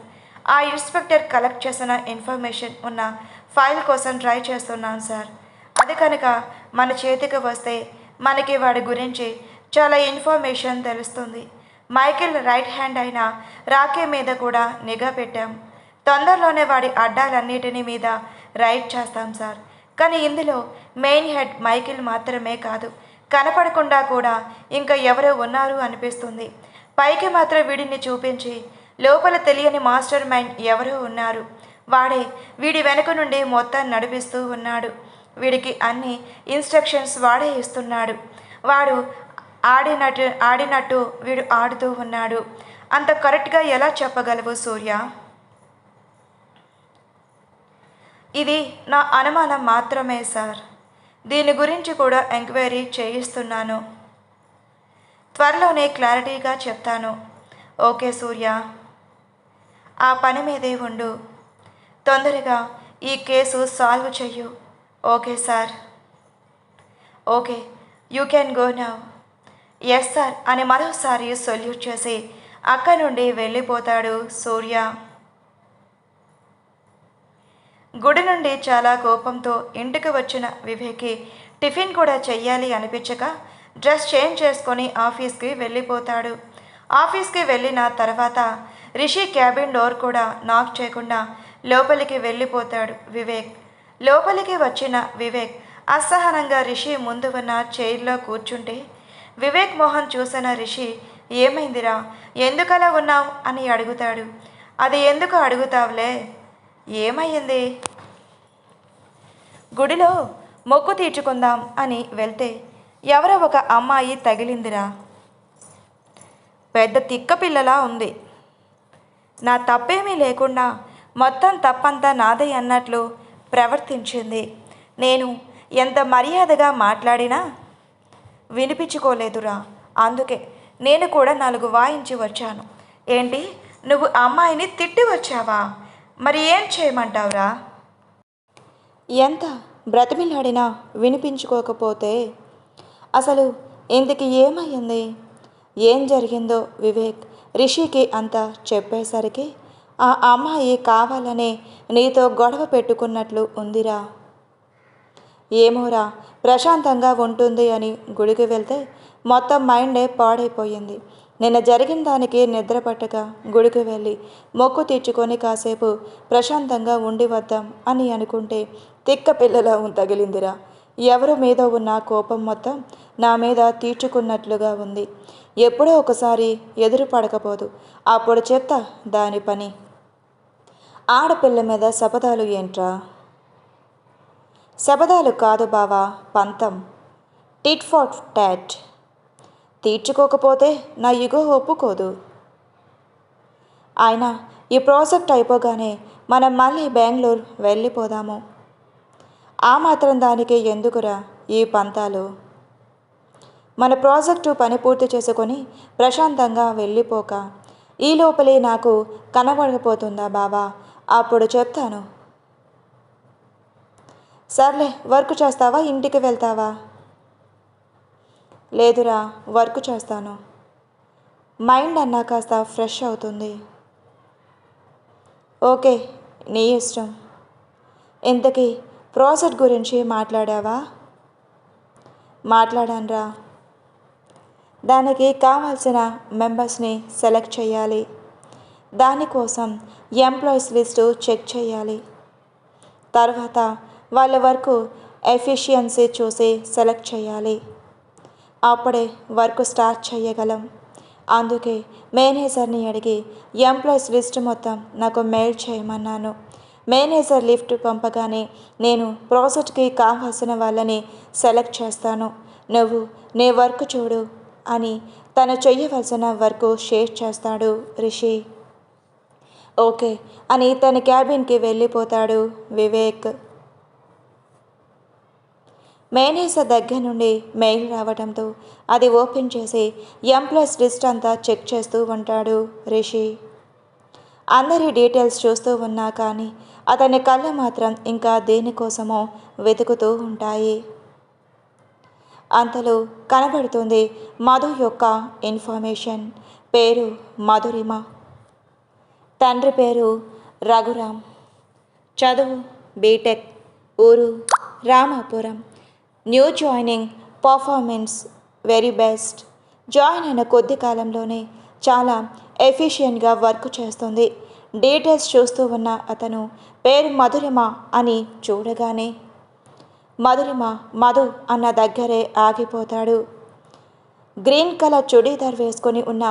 ఆ ఇన్స్పెక్టర్ కలెక్ట్ చేసిన ఇన్ఫర్మేషన్ ఉన్న ఫైల్ కోసం ట్రై చేస్తున్నాను సార్. అది కనుక మన చేతికి వస్తే మనకి వాడి గురించి చాలా ఇన్ఫర్మేషన్ తెలుస్తుంది. మైకేల్ రైట్ హ్యాండ్ అయిన రాకీ మీద కూడా నిఘా పెట్టాం. తొందరలోనే వాడి అడ్డాలన్నిటినీ మీద రైడ్ చేస్తాం సార్. కానీ ఇందులో మెయిన్ హెడ్ మైకేల్ మాత్రమే కాదు, కనపడకుండా కూడా ఇంకా ఎవరో ఉన్నారు అనిపిస్తుంది. పైకి మాత్రం వీడిని చూపించి లోపల తెలియని మాస్టర్ మైండ్ ఎవరో ఉన్నారు. వాడే వీడి వెనుక నుండి మొత్తం నడిపిస్తూ ఉన్నాడు. వీడికి అన్ని ఇన్స్ట్రక్షన్స్ వాడే ఇస్తున్నాడు. వాడు ఆడినట్టు వీడు ఆడుతూ ఉన్నాడు. అంత కరెక్ట్గా ఎలా చెప్పగలవు సూర్య? ఇది నా అనుమానం మాత్రమే సార్. దీని గురించి కూడా ఎంక్వైరీ చేయిస్తున్నాను. త్వరలోనే క్లారిటీగా చెప్తాను. ఓకే సూర్య, ఆ పని మీదే ఉండు. తొందరగా ఈ కేసు సాల్వ్ చెయ్యు. Okay sir. Okay, you can go now. Yes sir అని మరోసారి సొల్యూట్ చేసి అక్కడి నుండి వెళ్ళిపోతాడు సూర్య. గుడి నుండి చాలా కోపంతో ఇంటికి వచ్చిన వివేక్కి టిఫిన్ కూడా చెయ్యాలి అనిపించక డ్రెస్ చేంజ్ చేసుకొని ఆఫీస్కి వెళ్ళిపోతాడు. ఆఫీస్కి వెళ్ళిన తర్వాత రిషి క్యాబిన్ డోర్ కూడా నాక్ చేయకుండా లోపలికి వెళ్ళిపోతాడు వివేక్. లోపలికి వచ్చిన వివేక్ అసహనంగా రిషి ముందు ఉన్న చైర్లో కూర్చుంటే వివేక్ మోహన్ చూసిన రిషి, ఏమైందిరా, ఎందుకలా ఉన్నావు అని అడుగుతాడు. అది ఎందుకు అడుగుతావులే, ఏమయ్యింది? గుడిలో మొక్కు తీర్చుకుందాం అని వెళ్తే ఎవరో ఒక అమ్మాయి తగిలిందిరా. పెద్ద తిక్క పిల్లలా ఉంది. నా తప్పేమీ లేకుండా మొత్తం తప్పంతా నాదే అన్నట్లు ప్రవర్తించింది. నేను ఎంత మర్యాదగా మాట్లాడినా వినిపించుకోలేదురా. అందుకే నేను కూడా 4 వాయించి వచ్చాను. ఏంటి, నువ్వు అమ్మాయిని తిట్టి వచ్చావా? మరి ఏం చేయమంటావురా? ఎంత బ్రతిమిలాడినా వినిపించుకోకపోతే అసలు ఇంతకి ఏమయ్యింది? ఏం జరిగిందో వివేక్ రిషికి అంతా చెప్పేసరికి ఆ అమ్మాయి కావాలనే నీతో గొడవ పెట్టుకున్నట్లు ఉందిరా. ఏమోరా, ప్రశాంతంగా ఉంటుంది అని గుడికి వెళ్తే మొత్తం మైండే పాడైపోయింది. నిన్న జరిగిన దానికి నిద్ర పట్టక గుడికి వెళ్ళి మొక్కు తీర్చుకొని కాసేపు ప్రశాంతంగా ఉండి వద్దాం అని అనుకుంటే తిక్క పిల్లలా తగిలిందిరా. ఎవరి మీద ఉన్న కోపం మొత్తం నా మీద తీర్చుకున్నట్లుగా ఉంది. ఎప్పుడో ఒకసారి ఎదురు పడకపోదు, అప్పుడు చెప్తా దాని పని. ఆడపిల్ల మీద శపథాలు ఏంట్రా? శపథాలు కాదు బావా, పంతం. Tit far taught. తీర్చుకోకపోతే నా ఇగో ఒప్పుకోదు. అయినా ఈ ప్రాజెక్ట్ అయిపోగానే మనం మళ్ళీ బెంగళూరు వెళ్ళిపోదాము. ఆ మాత్రం దానికి ఎందుకురా ఈ పంతాలు? మన ప్రాజెక్టు పని పూర్తి చేసుకొని ప్రశాంతంగా వెళ్ళిపోక ఈ లోపలే నాకు కనబడకపోతుందా బావా? అప్పుడు చెప్తాను. సర్లే, వర్క్ చేస్తావా, ఇంటికి వెళ్తావా? లేదురా, వర్క్ చేస్తాను. మైండ్ అన్నా కాస్త ఫ్రెష్ అవుతుంది. ఓకే, నీ ఇష్టం. ఇంతకీ ప్రాజెక్ట్ గురించి మాట్లాడావా? మాట్లాడానురా. దానికి కావాల్సిన మెంబర్స్ని సెలెక్ట్ చేయాలి. దానికోసం ఎంప్లాయీస్ లిస్టు చెక్ చేయాలి. తర్వాత వాళ్ళ వర్క్ ఎఫిషియన్సీ చూసి సెలెక్ట్ చేయాలి. అప్పుడే వర్క్ స్టార్ట్ చేయగలం. అందుకే మేనేజర్ని అడిగి ఎంప్లాయీస్ లిస్ట్ మొత్తం నాకు మెయిల్ చేయమన్నాను. మేనేజర్ లిస్ట్ పంపగానే నేను ప్రాజెక్ట్కి కావాల్సిన వాళ్ళని సెలెక్ట్ చేస్తాను. నువ్వు నీ వర్క్ చూడు అని తను చేయవలసిన వర్క్ షేర్ చేస్తాడు రిషి. ఓకే అని తన క్యాబిన్కి వెళ్ళిపోతాడు వివేక్. మేనేజర్ దగ్గర నుండి మెయిల్ రావడంతో అది ఓపెన్ చేసి ఎంప్లాయీస్ లిస్ట్ అంతా చెక్ చేస్తూ ఉంటాడు రిషి. అందరి డీటెయిల్స్ చూస్తూ ఉన్నా కానీ అతని కళ్ళు మాత్రం ఇంకా దేనికోసమో వెతుకుతూ ఉంటాయి. అంతలో కనబడుతుంది మధు యొక్క ఇన్ఫర్మేషన్. పేరు మధురిమ. తండ్రి పేరు రఘురామ్. చదువు బీటెక్. ఊరు Ramapuram. New joining. Performance very best. Join అయిన కొద్ది కాలంలోనే చాలా ఎఫిషియెంట్గా వర్క్ చేస్తుంది. డీటెయిల్స్ చూస్తూ ఉన్న అతను పేరు మధురిమ అని చూడగానే మధురిమ మధు అన్న దగ్గరే ఆగిపోతాడు. గ్రీన్ కలర్ చుడీదార్ వేసుకొని ఉన్న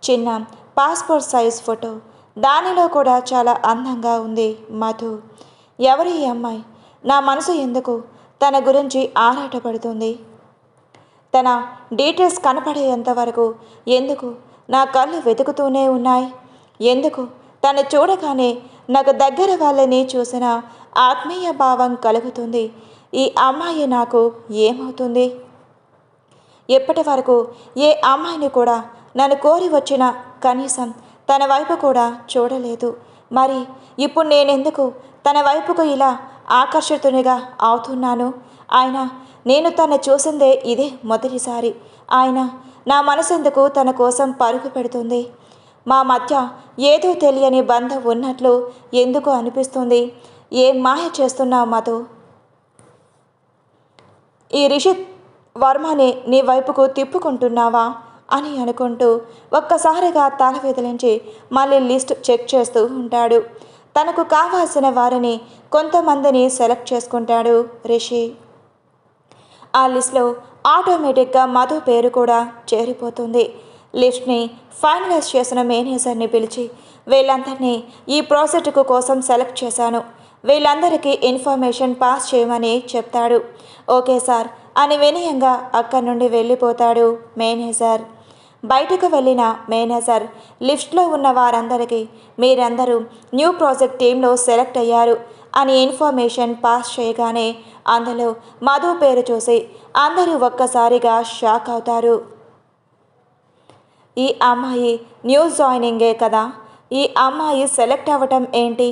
చిన్న పాస్పోర్ట్ సైజ్ ఫోటో, దానిలో కూడా చాలా అందంగా ఉంది మధు. ఎవరి ఈ అమ్మాయి? నా మనసు ఎందుకు తన గురించి ఆరాటపడుతుంది? తన డీటెయిల్స్ కనపడేంత వరకు ఎందుకు నా కళ్ళు వెతుకుతూనే ఉన్నాయి? ఎందుకు తను చూడగానే నాకు దగ్గర వాళ్ళని చూసిన ఆత్మీయ భావం కలుగుతుంది? ఈ అమ్మాయి నాకు ఏమవుతుంది? ఎప్పటి వరకు ఏ అమ్మాయిని కూడా నన్ను కోరి వచ్చిన కనీసం తన వైపు కూడా చూడలేదు. మరి ఇప్పుడు నేనెందుకు తన వైపుకు ఇలా ఆకర్షితునిగా అవుతున్నాను? ఆయన నేను తను చూసిందే ఇదే మొదటిసారి. ఆయన నా మనసెందుకు తన కోసం పరుగు పెడుతుంది? మా మధ్య ఏదో తెలియని బంధం ఉన్నట్లు ఎందుకు అనిపిస్తుంది? ఏం మాయ చేస్తున్నావు మధు? ఈ రిషిత్ వర్మని నీ వైపుకు తిప్పుకుంటున్నావా అని అనుకుంటూ ఒక్కసారిగా తల విదిలించి మళ్ళీ లిస్ట్ చెక్ చేస్తూ ఉంటాడు. తనకు కావాల్సిన వారిని కొంతమందిని సెలెక్ట్ చేసుకుంటాడు రిషి. ఆ లిస్ట్లో ఆటోమేటిక్గా మధు పేరు కూడా చేరిపోతుంది. లిస్ట్ని ఫైనలైజ్ చేసిన మేనేజర్ని పిలిచి వీళ్ళందరినీ ఈ ప్రాజెక్టు కోసం సెలెక్ట్ చేశాను, వీళ్ళందరికీ ఇన్ఫర్మేషన్ పాస్ చేయమని చెప్తాడు. ఓకే సార్ అని వినయంగా అక్కడి నుండి వెళ్ళిపోతాడు మేనేజర్. బయటకు వెళ్ళిన మేనేజర్ లిస్ట్లో ఉన్న వారందరికీ మీరందరూ న్యూ ప్రాజెక్ట్ టీంలో సెలెక్ట్ అయ్యారు అని ఇన్ఫర్మేషన్ పాస్ చేయగానే అందులో మధు పేరు చూసి అందరూ ఒక్కసారిగా షాక్ అవుతారు. ఈ అమ్మాయి న్యూ జాయినింగే కదా, ఈ అమ్మాయి సెలెక్ట్ అవ్వటం ఏంటి?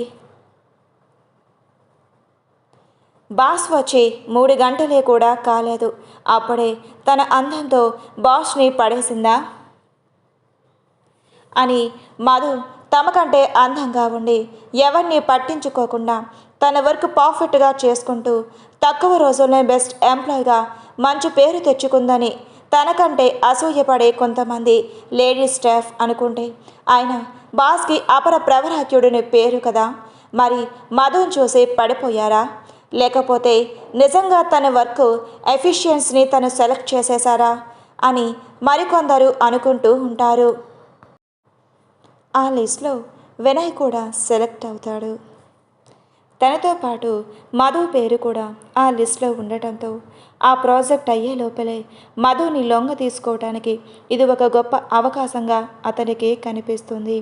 బాస్ వచ్చి 3 గంటలే కూడా కాలేదు, అప్పుడే తన అందంతో బాస్ని పడేసిందా అని మధు తమకంటే అందంగా ఉండి ఎవరిని పట్టించుకోకుండా తన వర్క్ పర్ఫెక్ట్గా చేసుకుంటూ తక్కువ రోజుల్లోనే బెస్ట్ ఎంప్లాయ్గా మంచి పేరు తెచ్చుకుందని తనకంటే అసూయపడే కొంతమంది లేడీ స్టాఫ్ అనుకుంటే ఆయన బాస్కి అపర ప్రవరాజ్యుడిని పేరు కదా, మరి మధుని చూసి పడిపోయారా? లేకపోతే నిజంగా తన వర్క్ ఎఫిషియన్సీని తను సెలెక్ట్ చేసేశారా అని మరికొందరు అనుకుంటూ ఉంటారు. ఆ లిస్ట్లో వినయ్ కూడా సెలెక్ట్ అవుతాడు. తనతో పాటు మధు పేరు కూడా ఆ లిస్ట్లో ఉండటంతో ఆ ప్రాజెక్ట్ అయ్యే లోపలే మధుని లొంగ తీసుకోవటానికి ఇది ఒక గొప్ప అవకాశంగా అతనికి కనిపిస్తుంది.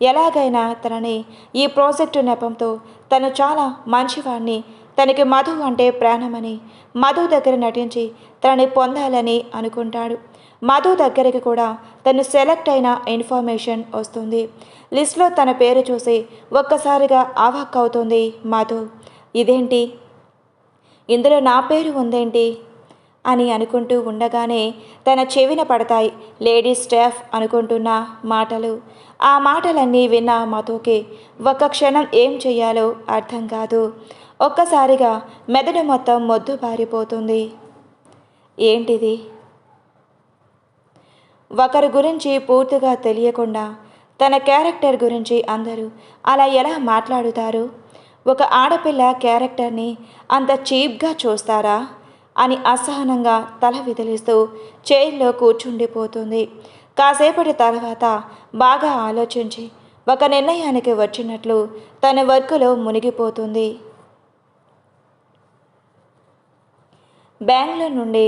ఎలాగైనా తనని ఈ ప్రాజెక్టు నెపంతో తను చాలా మంచివాణ్ణి, తనకి మధు అంటే ప్రాణమని మధు దగ్గర నటించి తనని పొందాలని అనుకుంటాడు. మధు దగ్గరికి కూడా తను సెలెక్ట్ అయిన ఇన్ఫర్మేషన్ వస్తుంది. లిస్ట్లో తన పేరు చూసి ఒక్కసారిగా అవాక్ అవుతుంది మధు. ఇదేంటి, ఇందులో నా పేరు ఉందేంటి అని అనుకుంటూ ఉండగానే తన చెవిన పడతాయి లేడీ స్టాఫ్ అనుకుంటున్న మాటలు. ఆ మాటలన్నీ విన్న మధుకి ఒక్క క్షణం ఏం చెయ్యాలో అర్థం కాదు. ఒక్కసారిగా మెదడు మొత్తం మొద్దు బారిపోతుంది. ఏంటిది? ఒకరి గురించి పూర్తిగా తెలియకుండా తన క్యారెక్టర్ గురించి అందరూ అలా ఎలా మాట్లాడుతారు? ఒక ఆడపిల్ల క్యారెక్టర్ని అంత చీప్గా చూస్తారా అని అసహనంగా తల విదిలిస్తూ చైర్లో కూర్చుండిపోతుంది. కాసేపటి తర్వాత బాగా ఆలోచించి ఒక నిర్ణయానికి వచ్చినట్లు తన వర్క్లో మునిగిపోతుంది. బెంగళూరు నుండి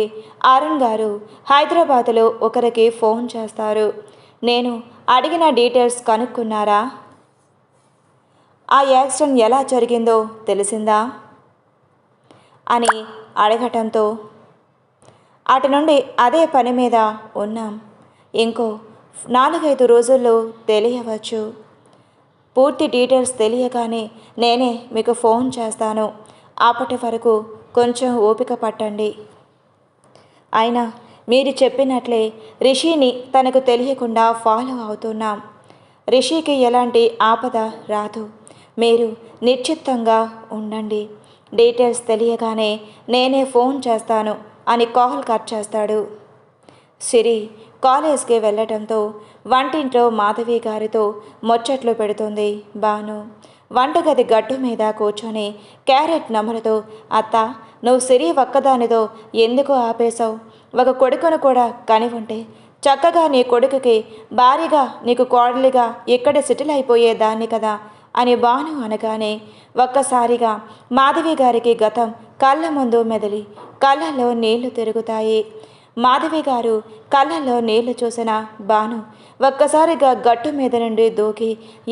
అరుణ్ గారు హైదరాబాద్లో ఒకరికి ఫోన్ చేస్తారు. నేను అడిగిన డీటెయిల్స్ కనుక్కున్నారా? ఆ యాక్సిడెంట్ ఎలా జరిగిందో తెలిసిందా అని అడగటంతో అటు నుండి అదే పని మీద ఉన్నాం, ఇంకో 4-5 రోజుల్లో తెలియవచ్చు. పూర్తి డీటెయిల్స్ తెలియగానే నేనే మీకు ఫోన్ చేస్తాను. అప్పటి వరకు కొంచెం ఓపిక పట్టండి. అయినా మీరు చెప్పినట్లే రిషిని తనకు తెలియకుండా ఫాలో అవుతున్నాం. రిషికి ఎలాంటి ఆపద రాదు, మీరు నిశ్చిత్తంగా ఉండండి. డీటెయిల్స్ తెలియగానే నేనే ఫోన్ చేస్తాను అని కాల్ కట్ చేస్తాడు. సిరి కాలేజ్కి వెళ్ళటంతో వంటింట్లో మాధవి గారితో ముచ్చట్లు పెడుతుంది భాను. వంటగది గట్టు మీద కూర్చొని క్యారెట్ నమలుతో, అత్త నువ్వు సిరి ఒక్కదానితో ఎందుకు ఆపేశావు? ఒక కొడుకును కూడా కని ఉంటే చక్కగా నీ కొడుకుకి భారీగా నీకు కోడలిగా ఇక్కడ సెటిల్ అయిపోయేదాన్ని కదా అని భాను అనగానే ఒక్కసారిగా మాధవి గారికి గతం కళ్ళ ముందు మెదిలి కళ్ళల్లో నీళ్లు తిరుగుతాయి. మాధవి గారు కళ్ళల్లో నీళ్లు చూసిన భాను ఒక్కసారిగా గట్టు మీద నుండి దూకి,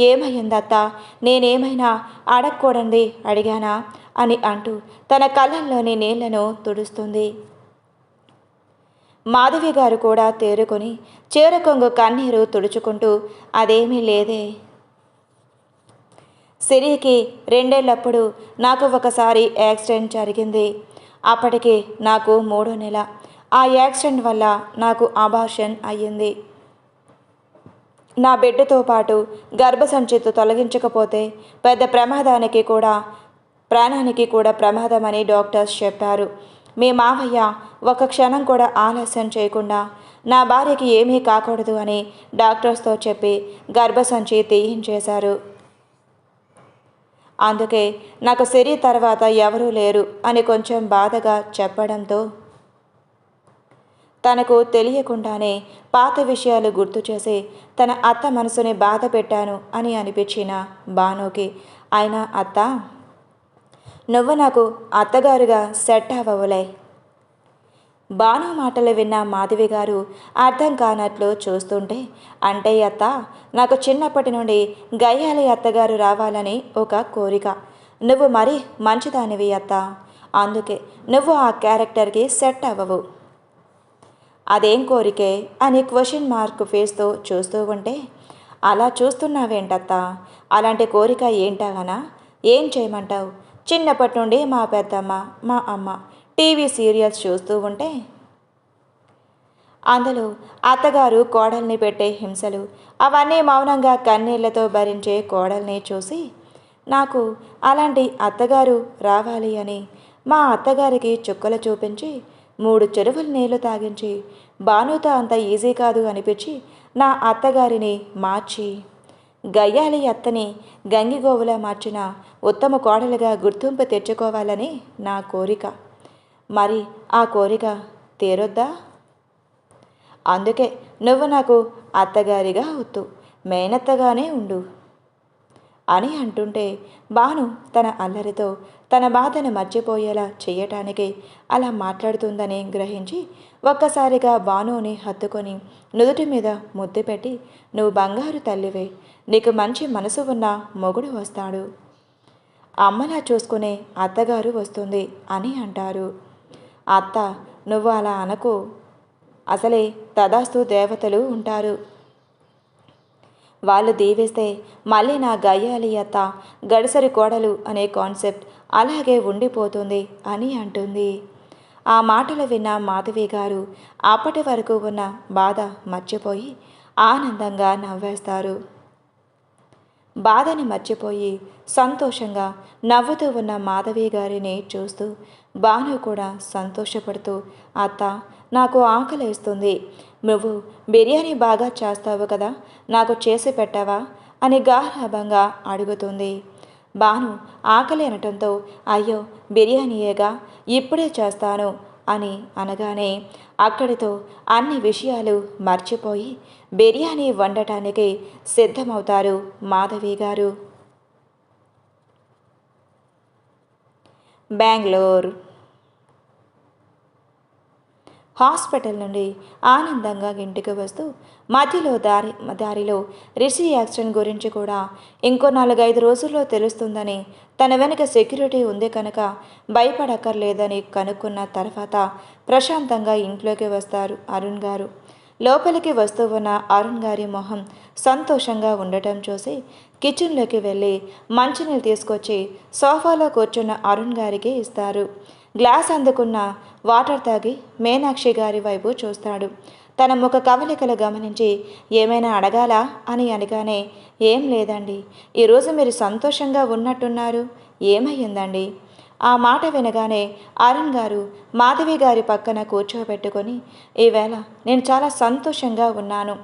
ఏమైందత్త, నేనేమైనా అడగకూడండి అడిగానా అని అంటూ తన కళ్ళల్లోని నీళ్లను తుడుస్తుంది. మాధవి గారు కూడా తేరుకొని చీరకొంగు కన్నీరు తుడుచుకుంటూ, అదేమీ లేదే, సిరికి 2 ఏళ్ళప్పుడు నాకు ఒకసారి యాక్సిడెంట్ జరిగింది. అప్పటికి నాకు 3వ నెల. ఆ యాక్సిడెంట్ వల్ల నాకు అబార్షన్ అయ్యింది. నా బిడ్డతో పాటు గర్భసంచితో తొలగించకపోతే పెద్ద ప్రమాదానికి కూడా ప్రాణానికి కూడా ప్రమాదమని డాక్టర్స్ చెప్పారు. మీ మావయ్య ఒక క్షణం కూడా ఆలస్యం చేయకుండా నా భార్యకి ఏమీ కాకూడదు అని డాక్టర్స్తో చెప్పి గర్భసంచి తీయించేశారు. అందుకే నాకు సిరి తర్వాత ఎవరూ లేరు అని కొంచెం బాధగా చెప్పడంతో తనకు తెలియకుండానే పాత విషయాలు గుర్తు చేసి తన అత్త మనసుని బాధ పెట్టాను అని అనిపించిన భానుకి, అయినా అత్త, నువ్వు నాకు అత్తగారుగా సెట్ అవ్వవులే. భాను మాటలు విన్న మాధవి గారు అర్థం కానట్లు చూస్తుంటే, అంటే అత్త, నాకు చిన్నప్పటి నుండి గయ్యాలి అత్తగారు రావాలని ఒక కోరిక. నువ్వు మరీ మంచిదానివి అత్త, అందుకే నువ్వు ఆ క్యారెక్టర్కి సెట్ అవ్వవు. అదేం కోరికే అని క్వశ్చన్ మార్క్ ఫేస్తో చూస్తూ ఉంటే, అలా చూస్తున్నావేంటత్తా, అలాంటి కోరిక ఏంటాగనా, ఏం చేయమంటావు? చిన్నప్పటి నుండి మా పెద్దమ్మ మా అమ్మ టీవీ సీరియల్స్ చూస్తూ ఉంటే అందులో అత్తగారు కోడల్ని పెట్టే హింసలు అవన్నీ మౌనంగా కన్నీళ్లతో భరించే కోడల్ని చూసి నాకు అలాంటి అత్తగారు రావాలి అని మా అత్తగారికి చుక్కలు చూపించి 3 చెరువుల నీళ్లు తాగించి భానుతో అంత ఈజీ కాదు అనిపించి నా అత్తగారిని మార్చి గయ్యాలి అత్తని గంగిగోవులా మార్చిన ఉత్తమ కోడలుగా గుర్తింపు తెచ్చుకోవాలని నా కోరిక. మరి ఆ కోరిక తీరొద్దా? అందుకే నువ్వు నాకు అత్తగారిగా వద్దు, మేనత్తగానే ఉండు అని అంటుంటే భాను తన అల్లరితో తన బాధను మర్చిపోయేలా చేయటానికి అలా మాట్లాడుతుందని గ్రహించి ఒక్కసారిగా భానుని హత్తుకొని నుదుటి మీద ముద్దు పెట్టి, నువ్వు బంగారు తల్లివే, నీకు మంచి మనసు ఉన్న మొగుడు వస్తాడు, అమ్మలా చూసుకునే అత్తగారు వస్తుంది అని అంటారు. అత్త, నువ్వు అలా అనకు, అసలే తదాస్తు దేవతలు ఉంటారు, వాళ్ళు దీవిస్తే మళ్ళీ నా గయ్యాలి అత్త గడిసరి కోడలు అనే కాన్సెప్ట్ అలాగే ఉండిపోతుంది అని అంటుంది. ఆ మాటలు విన్న మాధవి గారు అప్పటి వరకు ఉన్న బాధ మర్చిపోయి ఆనందంగా నవ్వేస్తారు. బాధని మర్చిపోయి సంతోషంగా నవ్వుతూ ఉన్న మాధవి గారిని చూస్తూ భాను కూడా సంతోషపడుతూ, అత్త, నాకు ఆకలేస్తుంది, నువ్వు బిర్యానీ బాగా చేస్తావు కదా, నాకు చేసి పెట్టావా అని గారాబంగా అడుగుతుంది. భాను ఆకలి అనటంతో, అయ్యో బిర్యానీయేగా, ఇప్పుడే చేస్తాను అని అనగానే అక్కడితో అన్ని విషయాలు మర్చిపోయి బిర్యానీ వండటానికి సిద్ధమవుతారు మాధవి గారు. బెంగళూరు హాస్పిటల్ నుండి ఆనందంగా ఇంటికి వస్తూ మధ్యలో దారిలో రిషి యాక్సిడెంట్ గురించి కూడా ఇంకో 4-5 రోజుల్లో తెలుస్తుందని, తన వెనుక సెక్యూరిటీ ఉంది కనుక భయపడక్కర్లేదని కనుక్కున్న తర్వాత ప్రశాంతంగా ఇంట్లోకి వస్తారు అరుణ్ గారు. లోపలికి వస్తూ ఉన్న అరుణ్ గారి మొహం సంతోషంగా ఉండటం చూసి కిచెన్లోకి వెళ్ళి మంచినీళ్ళు తీసుకొచ్చి సోఫాలో కూర్చున్న అరుణ్ గారికి ఇస్తారు. గ్లాస్ అందుకున్న వాటర్ తాగి మీనాక్షి గారి వైపు చూస్తాడు. తన ముఖ కవలికలు గమనించి ఏమైనా అడగాలా అని అనగానే, ఏం లేదండి, ఈరోజు మీరు సంతోషంగా ఉన్నట్టున్నారు, ఏమయ్యిందండి? ఆ మాట వినగానే అరుణ్ గారు మాధవి గారి పక్కన కూర్చోబెట్టుకొని, ఈవేళ నేను చాలా సంతోషంగా ఉన్నాను,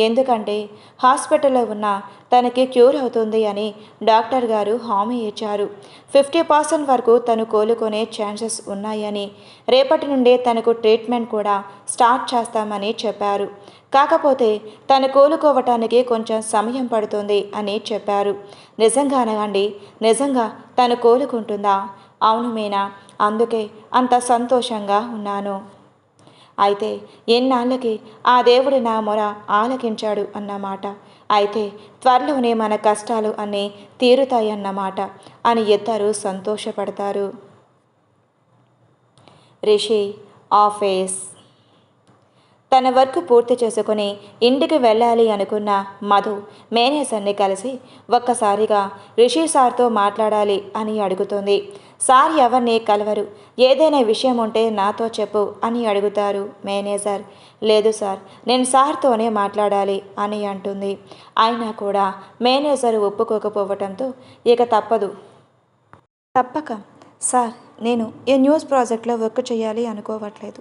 ఎందుకంటే హాస్పిటల్లో ఉన్న తనకి క్యూర్ అవుతుంది అని డాక్టర్ గారు హామీ ఇచ్చారు. 50% వరకు తను కోలుకునే ఛాన్సెస్ ఉన్నాయని, రేపటి నుండే తనకు ట్రీట్మెంట్ కూడా స్టార్ట్ చేస్తామని చెప్పారు. కాకపోతే తను కోలుకోవటానికి కొంచెం సమయం పడుతుంది అని చెప్పారు. నిజంగానండి, నిజంగా తను కోలుకుంటుందా? అవును మీనా, అందుకే అంత సంతోషంగా ఉన్నాను. అయితే ఎన్నాళ్ళకి ఆ దేవుడి నా మొర ఆలకించాడు అన్నమాట. అయితే త్వరలోనే మన కష్టాలు అన్నీ తీరుతాయన్నమాట అని ఇద్దరు సంతోషపడతారు. రిషి ఆఫీస్ తన వర్క్ పూర్తి చేసుకుని ఇంటికి వెళ్ళాలి అనుకున్న మధు మేనేజర్ని కలిసి ఒక్కసారిగా రిషి సార్తో మాట్లాడాలి అని అడుగుతుంది. సార్ ఎవరిని కలవరు, ఏదైనా విషయం ఉంటే నాతో చెప్పు అని అడుగుతారు మేనేజర్. లేదు సార్, నేను సార్తోనే మాట్లాడాలి అని అంటుంది. అయినా కూడా మేనేజర్ ఒప్పుకోకపోవటంతో ఇక తప్పదు, తప్పక. సార్, నేను ఈ న్యూస్ ప్రాజెక్ట్లో వర్క్ చేయాలి అనుకోవట్లేదు.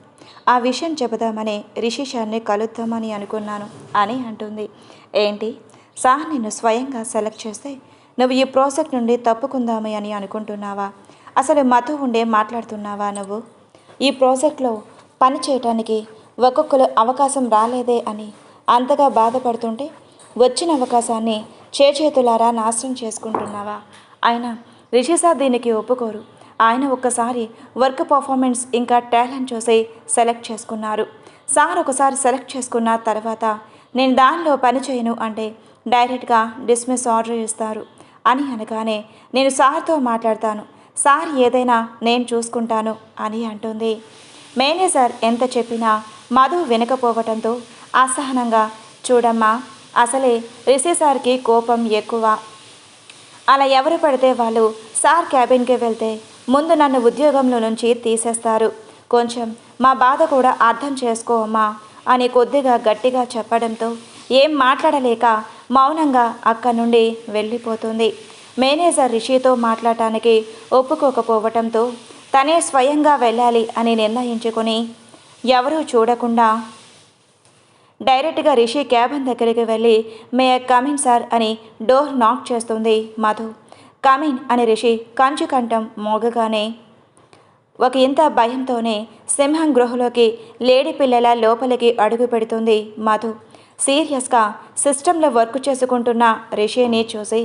ఆ విషయం చెబుదామని రిషి సార్ని కలుద్దామని అనుకున్నాను అని అంటుంది. ఏంటి? సార్ నిన్ను స్వయంగా సెలెక్ట్ చేస్తే నువ్వు ఈ ప్రాజెక్ట్ నుండి తప్పుకుందామని అని అనుకుంటున్నావా? అసలు మధు ఉండే మాట్లాడుతున్నావా నువ్వు? ఈ ప్రాజెక్ట్లో పని చేయటానికి ఒక్కొక్కరు అవకాశం రాలేదే అని అంతగా బాధపడుతుంటే వచ్చిన అవకాశాన్ని చేతులారా నాశనం చేసుకుంటున్నావా? అయినా రిషి సార్ దీనికి ఒప్పుకోరు. ఆయన ఒక్కసారి వర్క్ పర్ఫార్మెన్స్ ఇంకా టాలెంట్ చూసి సెలెక్ట్ చేసుకున్నారు. సార్ ఒకసారి సెలెక్ట్ చేసుకున్న తర్వాత నేను దానిలో పని చేయను అంటే డైరెక్ట్గా డిస్మిస్ ఆర్డర్ ఇస్తారు అని అనగానే నేను సార్తో మాట్లాడతాను, సార్ ఏదైనా నేను చూసుకుంటాను అని అంటుంది. మేనేజర్ ఎంత చెప్పినా మధు వినకపోవటంతో అసహనంగా, చూడమ్మా, అసలే రిషి సార్కి కోపం ఎక్కువ. అలా ఎవరు పడితే వాళ్ళు సార్ క్యాబిన్కి వెళ్తే ముందు నన్ను ఉద్యోగంలో నుంచి తీసేస్తారు. కొంచెం మా బాధ కూడా అర్థం చేసుకోమ్మా అని కొద్దిగా గట్టిగా చెప్పడంతో ఏం మాట్లాడలేక మౌనంగా అక్కడి నుండి వెళ్ళిపోతుంది. మేనేజర్ రిషితో మాట్లాడటానికి ఒప్పుకోకపోవటంతో తనే స్వయంగా వెళ్ళాలి అని నిర్ణయించుకొని ఎవరూ చూడకుండా డైరెక్ట్గా రిషి క్యాబిన్ దగ్గరికి వెళ్ళి మే ఐ కమిన్ సార్ అని డోర్ నాక్ చేస్తుంది మధు. కమిన్ అని రిషి కంచు కంఠం మోగగానే ఒక ఇంత భయంతోనే సింహం గృహలోకి లేడీ పిల్లల లోపలికి అడుగు పెడుతుంది మధు. సీరియస్గా సిస్టంలో వర్క్ చేసుకుంటున్న రిషిని చూసి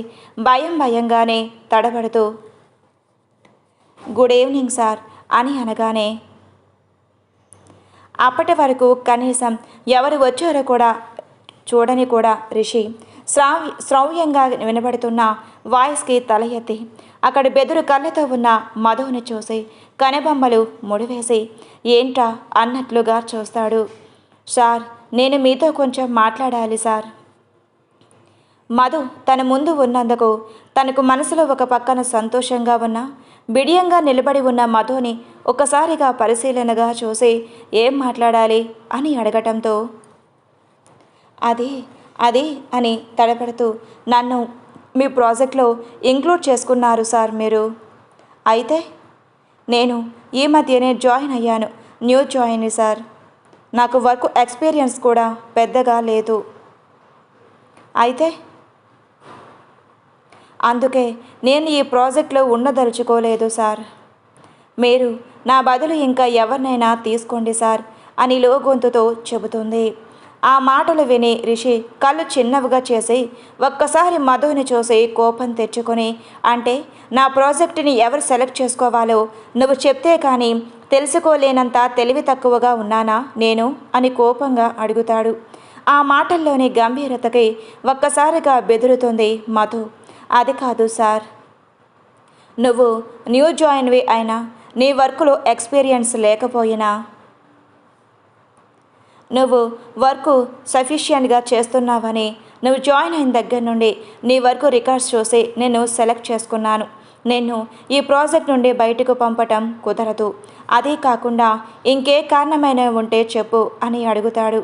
భయంగానే తడబడుతూ గుడ్ ఈవినింగ్ సార్ అని అనగానే అప్పటి వరకు కనీసం ఎవరు వచ్చారో కూడా చూడని కూడా రిషి శ్రవ్యంగా వినబడుతున్న వాయిస్కి తల ఎత్తి అక్కడ బెదురు కళ్ళతో ఉన్న మధువుని చూసి కనుబొమ్మలు ముడివేసి ఏంటా అన్నట్లుగా చూస్తాడు. సార్, నేను మీతో కొంచెం మాట్లాడాలి సార్. మధు తన ముందు ఉన్నందుకు తనకు మనసులో ఒక పక్కన సంతోషంగా ఉన్న బిడియంగా నిలబడి ఉన్న మధుని ఒక్కసారిగా పరిశీలనగా చూసి ఏం మాట్లాడాలి అని అడగటంతో అది అని తడపడుతూ నన్ను మీ ప్రాజెక్ట్లో ఇంక్లూడ్ చేసుకున్నారు సార్ మీరు. అయితే నేను ఈ మధ్యనే జాయిన్ అయ్యాను, న్యూ జాయిన్ సార్. నాకు వర్క్ ఎక్స్పీరియన్స్ కూడా పెద్దగా లేదు. అయితే అందుకే నేను ఈ ప్రాజెక్ట్లో ఉండదలుచుకోలేదు సార్. మీరు నా బదులు ఇంకా ఎవరినైనా తీసుకోండి సార్ అని లోగొంతుతో చెబుతుంది. ఆ మాటలు విని రిషి కళ్ళు చిన్నవిగా చేసి ఒక్కసారి మధుని చూసి కోపం తెచ్చుకొని, అంటే నా ప్రాజెక్టుని ఎవరు సెలెక్ట్ చేసుకోవాలో నువ్వు చెప్తే కానీ తెలుసుకోలేనంత తెలివి తక్కువగా ఉన్నానా నేను అని కోపంగా అడుగుతాడు. ఆ మాటల్లోని గంభీరతకి ఒక్కసారిగా బెదురుతుంది మధు. అది కాదు సార్, నువ్వు న్యూ జాయిన్వి అయినా నీ వర్క్లో ఎక్స్పీరియన్స్ లేకపోయినా నువ్వు వర్క్ సఫిషియెంట్గా చేస్తున్నావని నువ్వు జాయిన్ అయిన దగ్గర నుండి నీ వర్క్ రికార్డ్స్ చూసి నేను సెలెక్ట్ చేసుకున్నాను. నేను ఈ ప్రాజెక్ట్ నుండి బయటకు పంపటం కుదరదు. అదే కాకుండా ఇంకే కారణమైన ఉంటే చెప్పు అని అడుగుతాడు.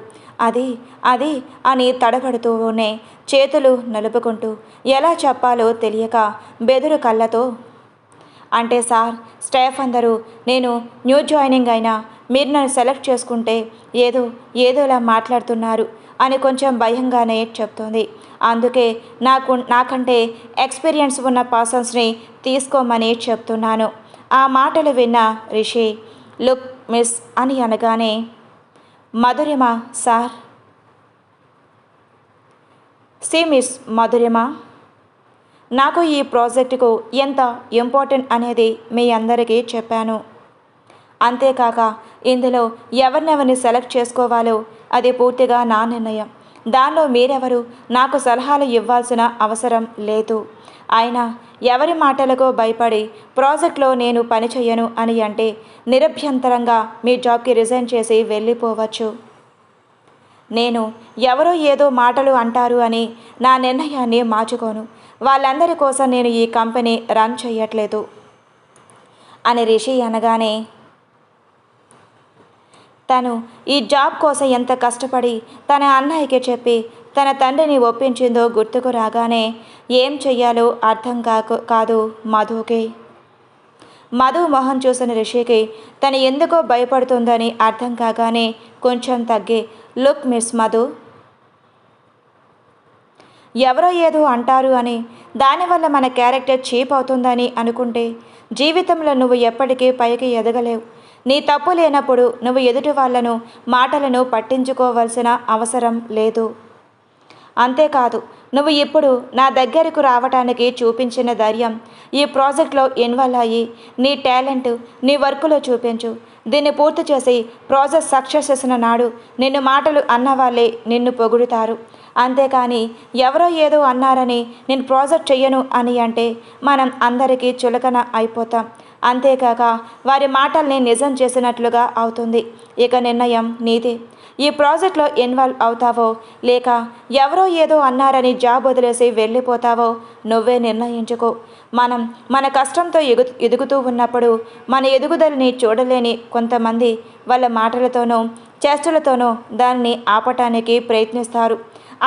అది అని తడబడుతూనే చేతులు నలుపుకుంటూ ఎలా చెప్పాలో తెలియక బెదురు కళ్ళతో, అంటే సార్, స్టాఫ్ అందరూ నేను న్యూ జాయినింగ్ అయినా మీరు నన్ను సెలెక్ట్ చేసుకుంటే ఏదోలా మాట్లాడుతున్నారు అని కొంచెం భయంగానే చెప్తుంది. అందుకే నాకంటే ఎక్స్పీరియన్స్ ఉన్న పర్సన్స్ని తీసుకోమని చెప్తున్నాను. ఆ మాటలు విన్న రిషి లుక్ మిస్ అని అనగానే మధురిమ సార్, సి మిస్ మధురిమ, నాకు ఈ ప్రాజెక్టుకు ఎంత ఇంపార్టెంట్ అనేది మీ అందరికీ చెప్పాను. అంతేకాక ఇందులో ఎవరినెవరిని సెలెక్ట్ చేసుకోవాలో అది పూర్తిగా నా నిర్ణయం. దానిలో మీరెవరు నాకు సలహాలు ఇవ్వాల్సిన అవసరం లేదు. అయినా ఎవరి మాటలకు భయపడి ప్రాజెక్ట్లో నేను పనిచేయను అని అంటే నిరభ్యంతరంగా మీ జాబ్కి రిజైన్ చేసి వెళ్ళిపోవచ్చు. నేను ఎవరో ఏదో మాటలు అంటారు అని నా నిర్ణయాన్ని మార్చుకోను. వాళ్ళందరి కోసం నేను ఈ కంపెనీ రన్ చేయట్లేదు అని రిషి అనగానే తను ఈ జాబ్ కోసం ఎంత కష్టపడి తన అన్నయ్యకి చెప్పి తన తండ్రిని ఒప్పించిందో గుర్తుకు రాగానే ఏం చెయ్యాలో అర్థం కాదు మధుకి. మధు మొహం చూసిన రిషికి తను ఎందుకో భయపడుతుందని అర్థం కాగానే కొంచెం తగ్గి, లుక్ మిస్ మధు, ఎవరో ఏదో అంటారు అని దానివల్ల మన క్యారెక్టర్ చీప్ అవుతుందని అనుకుంటే జీవితంలో నువ్వు ఎప్పటికీ పైకి ఎదగలేవు. నీ తప్పు లేనప్పుడు నువ్వు ఎదుటి వాళ్ళను మాటలను పట్టించుకోవాల్సిన అవసరం లేదు. అంతేకాదు, నువ్వు ఇప్పుడు నా దగ్గరకు రావటానికి చూపించిన ధైర్యం, ఈ ప్రాజెక్ట్లో ఇన్వాల్వ్ అయ్యి నీ టాలెంట్ నీ వర్క్లో చూపించు. దీన్ని పూర్తి చేసి ప్రాజెక్ట్ సక్సెస్ చేసిన నాడు నిన్ను మాటలు అన్నవాళ్ళే నిన్ను పొగుడుతారు. అంతేకాని ఎవరో ఏదో అన్నారని నేను ప్రాజెక్ట్ చెయ్యను అని అంటే మనం అందరికీ చులకన అయిపోతాం. అంతేకాక వారి మాటల్ని నిజం చేసినట్లుగా అవుతుంది. ఇక నిర్ణయం నీదే. ఈ ప్రాజెక్ట్లో ఇన్వాల్వ్ అవుతావో లేక ఎవరో ఏదో అన్నారని జాబ్ వదిలేసి వెళ్ళిపోతావో నువ్వే నిర్ణయించుకో. మనం మన కష్టంతో ఎదుగుతూ ఉన్నప్పుడు మన ఎదుగుదలని చూడలేని కొంతమంది వాళ్ళ మాటలతోనో చేష్టలతోనో దాన్ని ఆపటానికి ప్రయత్నిస్తారు.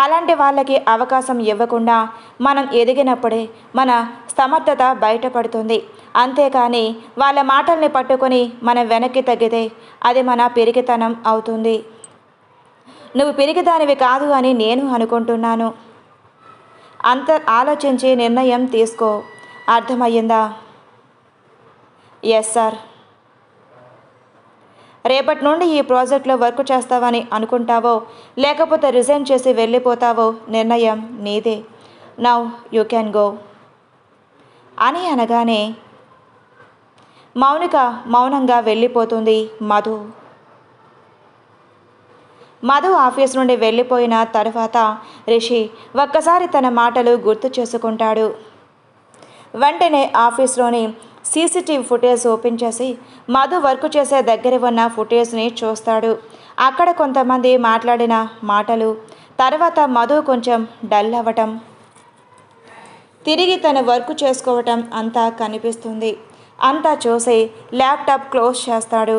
అలాంటి వాళ్ళకి అవకాశం ఇవ్వకుండా మనం ఎదిగినప్పుడే మన సమర్థత బయటపడుతుంది. అంతేకాని వాళ్ళ మాటల్ని పట్టుకొని మనం వెనక్కి తగ్గితే అది మన పిరికితనం అవుతుంది. నువ్వు పిరికిదానివి కాదు అని నేను అనుకుంటున్నాను. అంత ఆలోచించి నిర్ణయం తీసుకో. అర్థమయ్యిందా? Yes sir. రేపటి నుండి ఈ ప్రాజెక్ట్లో వర్క్ చేస్తావని అనుకుంటావో లేకపోతే రిజైన్ చేసి వెళ్ళిపోతావో నిర్ణయం నీదే. నౌ యూ క్యాన్ గో అని అనగానే మౌనిక మౌనంగా వెళ్ళిపోతుంది. మధు ఆఫీస్ నుండి వెళ్ళిపోయిన తర్వాత రిషి ఒక్కసారి తన మాటలు గుర్తు చేసుకుంటాడు. వెంటనే ఆఫీస్లోని సీసీటీవీ ఫుటేజ్ ఓపెన్ చేసి మధు వర్క్ చేసే దగ్గర ఉన్న ఫుటేజ్ని చూస్తాడు. అక్కడ కొంతమంది మాట్లాడిన మాటలు, తర్వాత మధు కొంచెం డల్ అవ్వటం, తిరిగి తన వర్క్ చేసుకోవటం అంతా కనిపిస్తుంది. అంతా చూసి ల్యాప్టాప్ క్లోజ్ చేస్తాడు.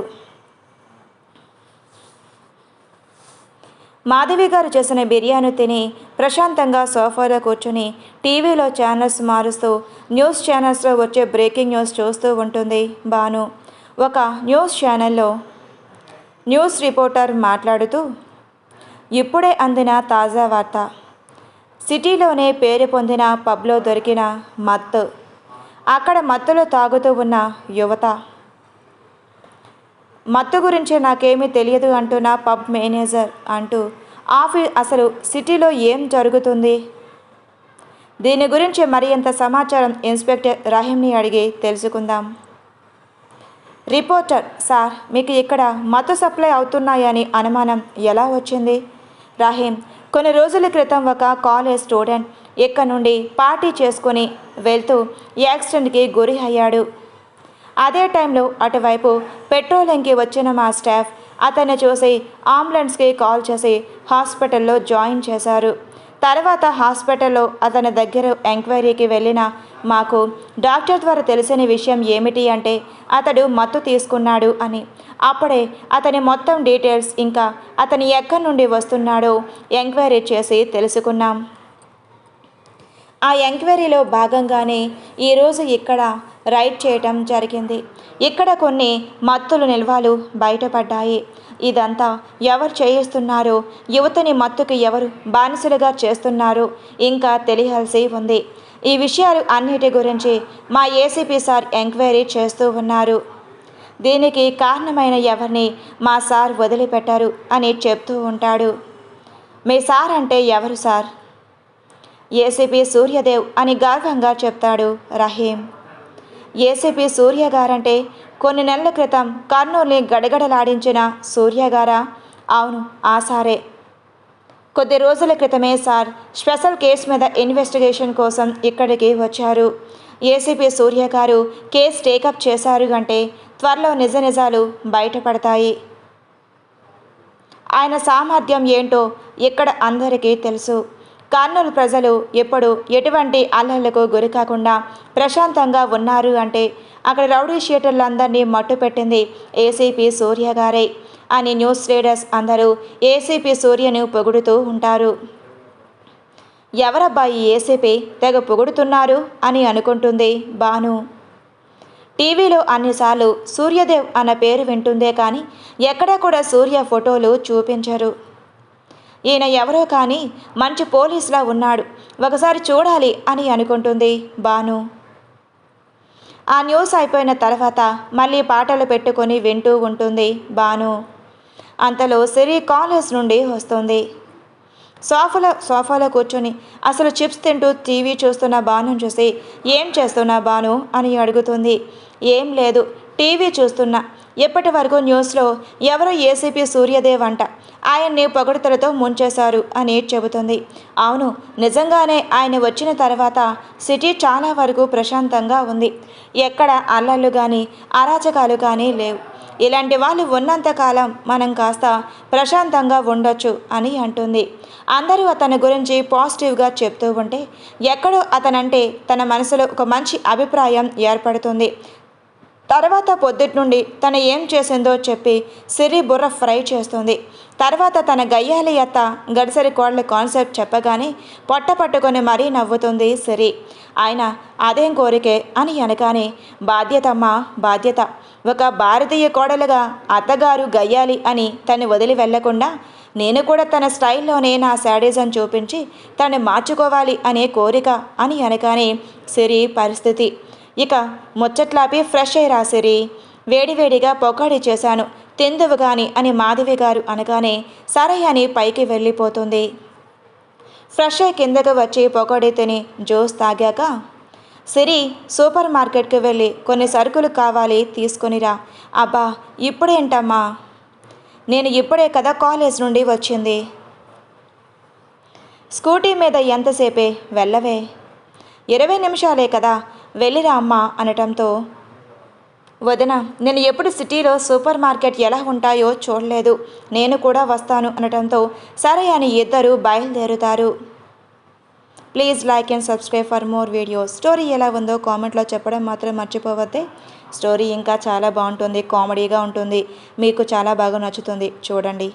మాధవి గారు చేసిన బిర్యానీ తిని ప్రశాంతంగా సోఫాలో కూర్చుని టీవీలో ఛానల్స్ మారుస్తూ న్యూస్ ఛానల్స్లో వచ్చే బ్రేకింగ్ న్యూస్ చూస్తూ ఉంటుంది భాను. ఒక న్యూస్ ఛానల్లో న్యూస్ రిపోర్టర్ మాట్లాడుతూ, ఇప్పుడే అందిన తాజా వార్త, సిటీలోనే పేరు పొందిన పబ్లో దొరికిన మత్తు, అక్కడ మత్తులో తాగుతూ ఉన్న యువత, మత్తు గురించి నాకేమీ తెలియదు అంటున్న పబ్ మేనేజర్ అంటూ అసలు సిటీలో ఏం జరుగుతుంది? దీని గురించి మరింత సమాచారం ఇన్స్పెక్టర్ రహీంని అడిగి తెలుసుకుందాం. రిపోర్టర్, సార్, మీకు ఇక్కడ మత్తు సప్లై అవుతున్నాయని అనుమానం ఎలా వచ్చింది? రహీం, కొన్ని రోజుల క్రితం ఒక కాలేజ్ స్టూడెంట్ ఇక్కడ నుండి పార్టీ చేసుకుని వెళ్తూ యాక్సిడెంట్కి గురి అయ్యాడు. అదే టైంలో అటువైపు పెట్రోలింగ్కి వచ్చిన మా స్టాఫ్ అతన్ని చూసి అంబులెన్స్కి కాల్ చేసి హాస్పిటల్లో జాయిన్ చేశారు. తర్వాత హాస్పిటల్లో అతని దగ్గర ఎంక్వైరీకి వెళ్ళిన మాకు డాక్టర్ ద్వారా తెలిసిన విషయం ఏమిటి అంటే అతడు మత్తు తీసుకున్నాడు అని. అప్పుడే అతని మొత్తం డీటెయిల్స్ ఇంకా అతని ఎక్కడి నుండి వస్తున్నాడో ఎంక్వైరీ చేసి తెలుసుకున్నాం. ఆ ఎంక్వైరీలో భాగంగానే ఈరోజు ఇక్కడ రైడ్ చేయటం జరిగింది. ఇక్కడ కొన్ని మత్తుల నిల్వలు బయటపడ్డాయి. ఇదంతా ఎవరు చేయిస్తున్నారో, యువతని మత్తుకి ఎవరు బానిసలుగా చేస్తున్నారో ఇంకా తెలియాల్సి ఉంది. ఈ విషయాలు అన్నిటి గురించి మా ఏసీపీ సార్ ఎంక్వైరీ చేస్తూ ఉన్నారు. దీనికి కారణమైన ఎవరిని మా సార్ వదిలిపెట్టారు అని చెప్తూ ఉంటాడు. మీ సార్ అంటే ఎవరు సార్? ఏసీపీ సూర్యదేవ్ అని గర్వంగా చెప్తాడు రహీం. ఏసీపీ సూర్య గారంటే కొన్ని నెలల క్రితం కర్నూలుని గడగడలాడించిన సూర్యగారా? అవును, ఆ సారే. కొద్ది రోజుల క్రితమే సార్ స్పెషల్ కేసు మీద ఇన్వెస్టిగేషన్ కోసం ఇక్కడికి వచ్చారు. ఏసీపీ సూర్య గారు కేసు టేకప్ చేశారు అంటే త్వరలో నిజ నిజాలు బయటపడతాయి. ఆయన సామర్థ్యం ఏంటో ఇక్కడ అందరికీ తెలుసు. కర్నూలు ప్రజలు ఎప్పుడు ఎటువంటి అల్లర్లకు గురి కాకుండా ప్రశాంతంగా ఉన్నారు అంటే అక్కడ రౌడీ షీటర్లందరినీ మట్టుపెట్టింది ఏసీపీ సూర్య గారే అని న్యూస్ రీడర్స్ అందరూ ఏసీపీ సూర్యను పొగుడుతూ ఉంటారు. ఎవరబ్బాయి ఏసీపీ తెగ పొగుడుతున్నారు అని అనుకుంటుంది భాను. టీవీలో అన్నిసార్లు సూర్యదేవ్ అన్న పేరు వింటుందే కానీ ఎక్కడా కూడా సూర్య ఫోటోలు చూపించరు. ఈయన ఎవరో కానీ మంచి పోలీసులా ఉన్నాడు, ఒకసారి చూడాలి అని అనుకుంటుంది భాను. ఆ న్యూస్ అయిపోయిన తర్వాత మళ్ళీ పాటలు పెట్టుకొని వింటూ ఉంటుంది భాను. అంతలో సిరి కాలేజ్ నుండి వస్తుంది. సోఫాలో కూర్చొని అసలు చిప్స్ తింటూ టీవీ చూస్తున్న భానుని చూసి ఏం చేస్తున్నా భాను అని అడుగుతుంది. ఏం లేదు, టీవీ చూస్తున్నా. ఎప్పటి వరకు న్యూస్లో ఎవరో ఏసీపీ సూర్యదేవ్ అంట, ఆయన్ని పొగడ్తలతో ముంచేశారు అని చెబుతుంది. అవును, నిజంగానే ఆయన వచ్చిన తర్వాత సిటీ చాలా వరకు ప్రశాంతంగా ఉంది. ఎక్కడ అల్లర్లు కానీ అరాచకాలు కానీ లేవు. ఇలాంటి వాళ్ళు ఉన్నంతకాలం మనం కాస్త ప్రశాంతంగా ఉండొచ్చు అని అంటుంది. అందరూ అతని గురించి పాజిటివ్గా చెప్తూ ఉంటే ఎక్కడో అతనంటే తన మనసులో ఒక మంచి అభిప్రాయం ఏర్పడుతుంది. తర్వాత పొద్దుటి నుండి తను ఏం చేసిందో చెప్పి సిరి బుర్ర ఫ్రై చేస్తుంది. తర్వాత తన గయ్యాలి అత్త గడిసరి కోడల కాన్సెప్ట్ చెప్పగానే పొట్ట పట్టుకొని మరీ నవ్వుతుంది సిరి. ఆయన అదేం కోరికే అని అనగానే బాధ్యతమ్మా బాధ్యత. ఒక భారతీయ కోడలుగా అత్తగారు గయ్యాలి అని తను వదిలి వెళ్లకుండా నేను కూడా తన స్టైల్లోనే నా శాడిజం చూపించి తను మార్చుకోవాలి అనే కోరిక అని అనగానే సిరి పరిస్థితి. ఇక ముచ్చట్లాపి ఫ్రెష్ అయ్యి రాసిరి. వేడివేడిగా పొకాడి చేశాను, తిందువు గాని అని మాధవి గారు అనగానే సరే అని పైకి వెళ్ళిపోతుంది. ఫ్రెష్ అయ్యి కిందకు వచ్చి పొకాడి తిని జ్యూస్ తాగాక సిరి సూపర్ మార్కెట్కి వెళ్ళి కొన్ని సరుకులు కావాలి తీసుకొనిరా. అబ్బా ఇప్పుడేంటమ్మా, నేను ఇప్పుడే కదా కాలేజ్ నుండి వచ్చింది. స్కూటీ మీద ఎంతసేపే, వెళ్ళవే. 20 నిమిషాలే కదా, వెళ్ళిరా అమ్మా అనటంతో వదిన నేను ఎప్పుడు సిటీలో సూపర్ మార్కెట్ ఎలా ఉంటాయో చూడలేదు, నేను కూడా వస్తాను అనటంతో సరే అని ఇద్దరు బయలుదేరుతారు. Please like and subscribe for more videos. Story ఎలా ఉందో కామెంట్లో చెప్పడం మాత్రం మర్చిపోవద్దే. స్టోరీ ఇంకా చాలా బాగుంటుంది, కామెడీగా ఉంటుంది, మీకు చాలా బాగా నచ్చుతుంది, చూడండి.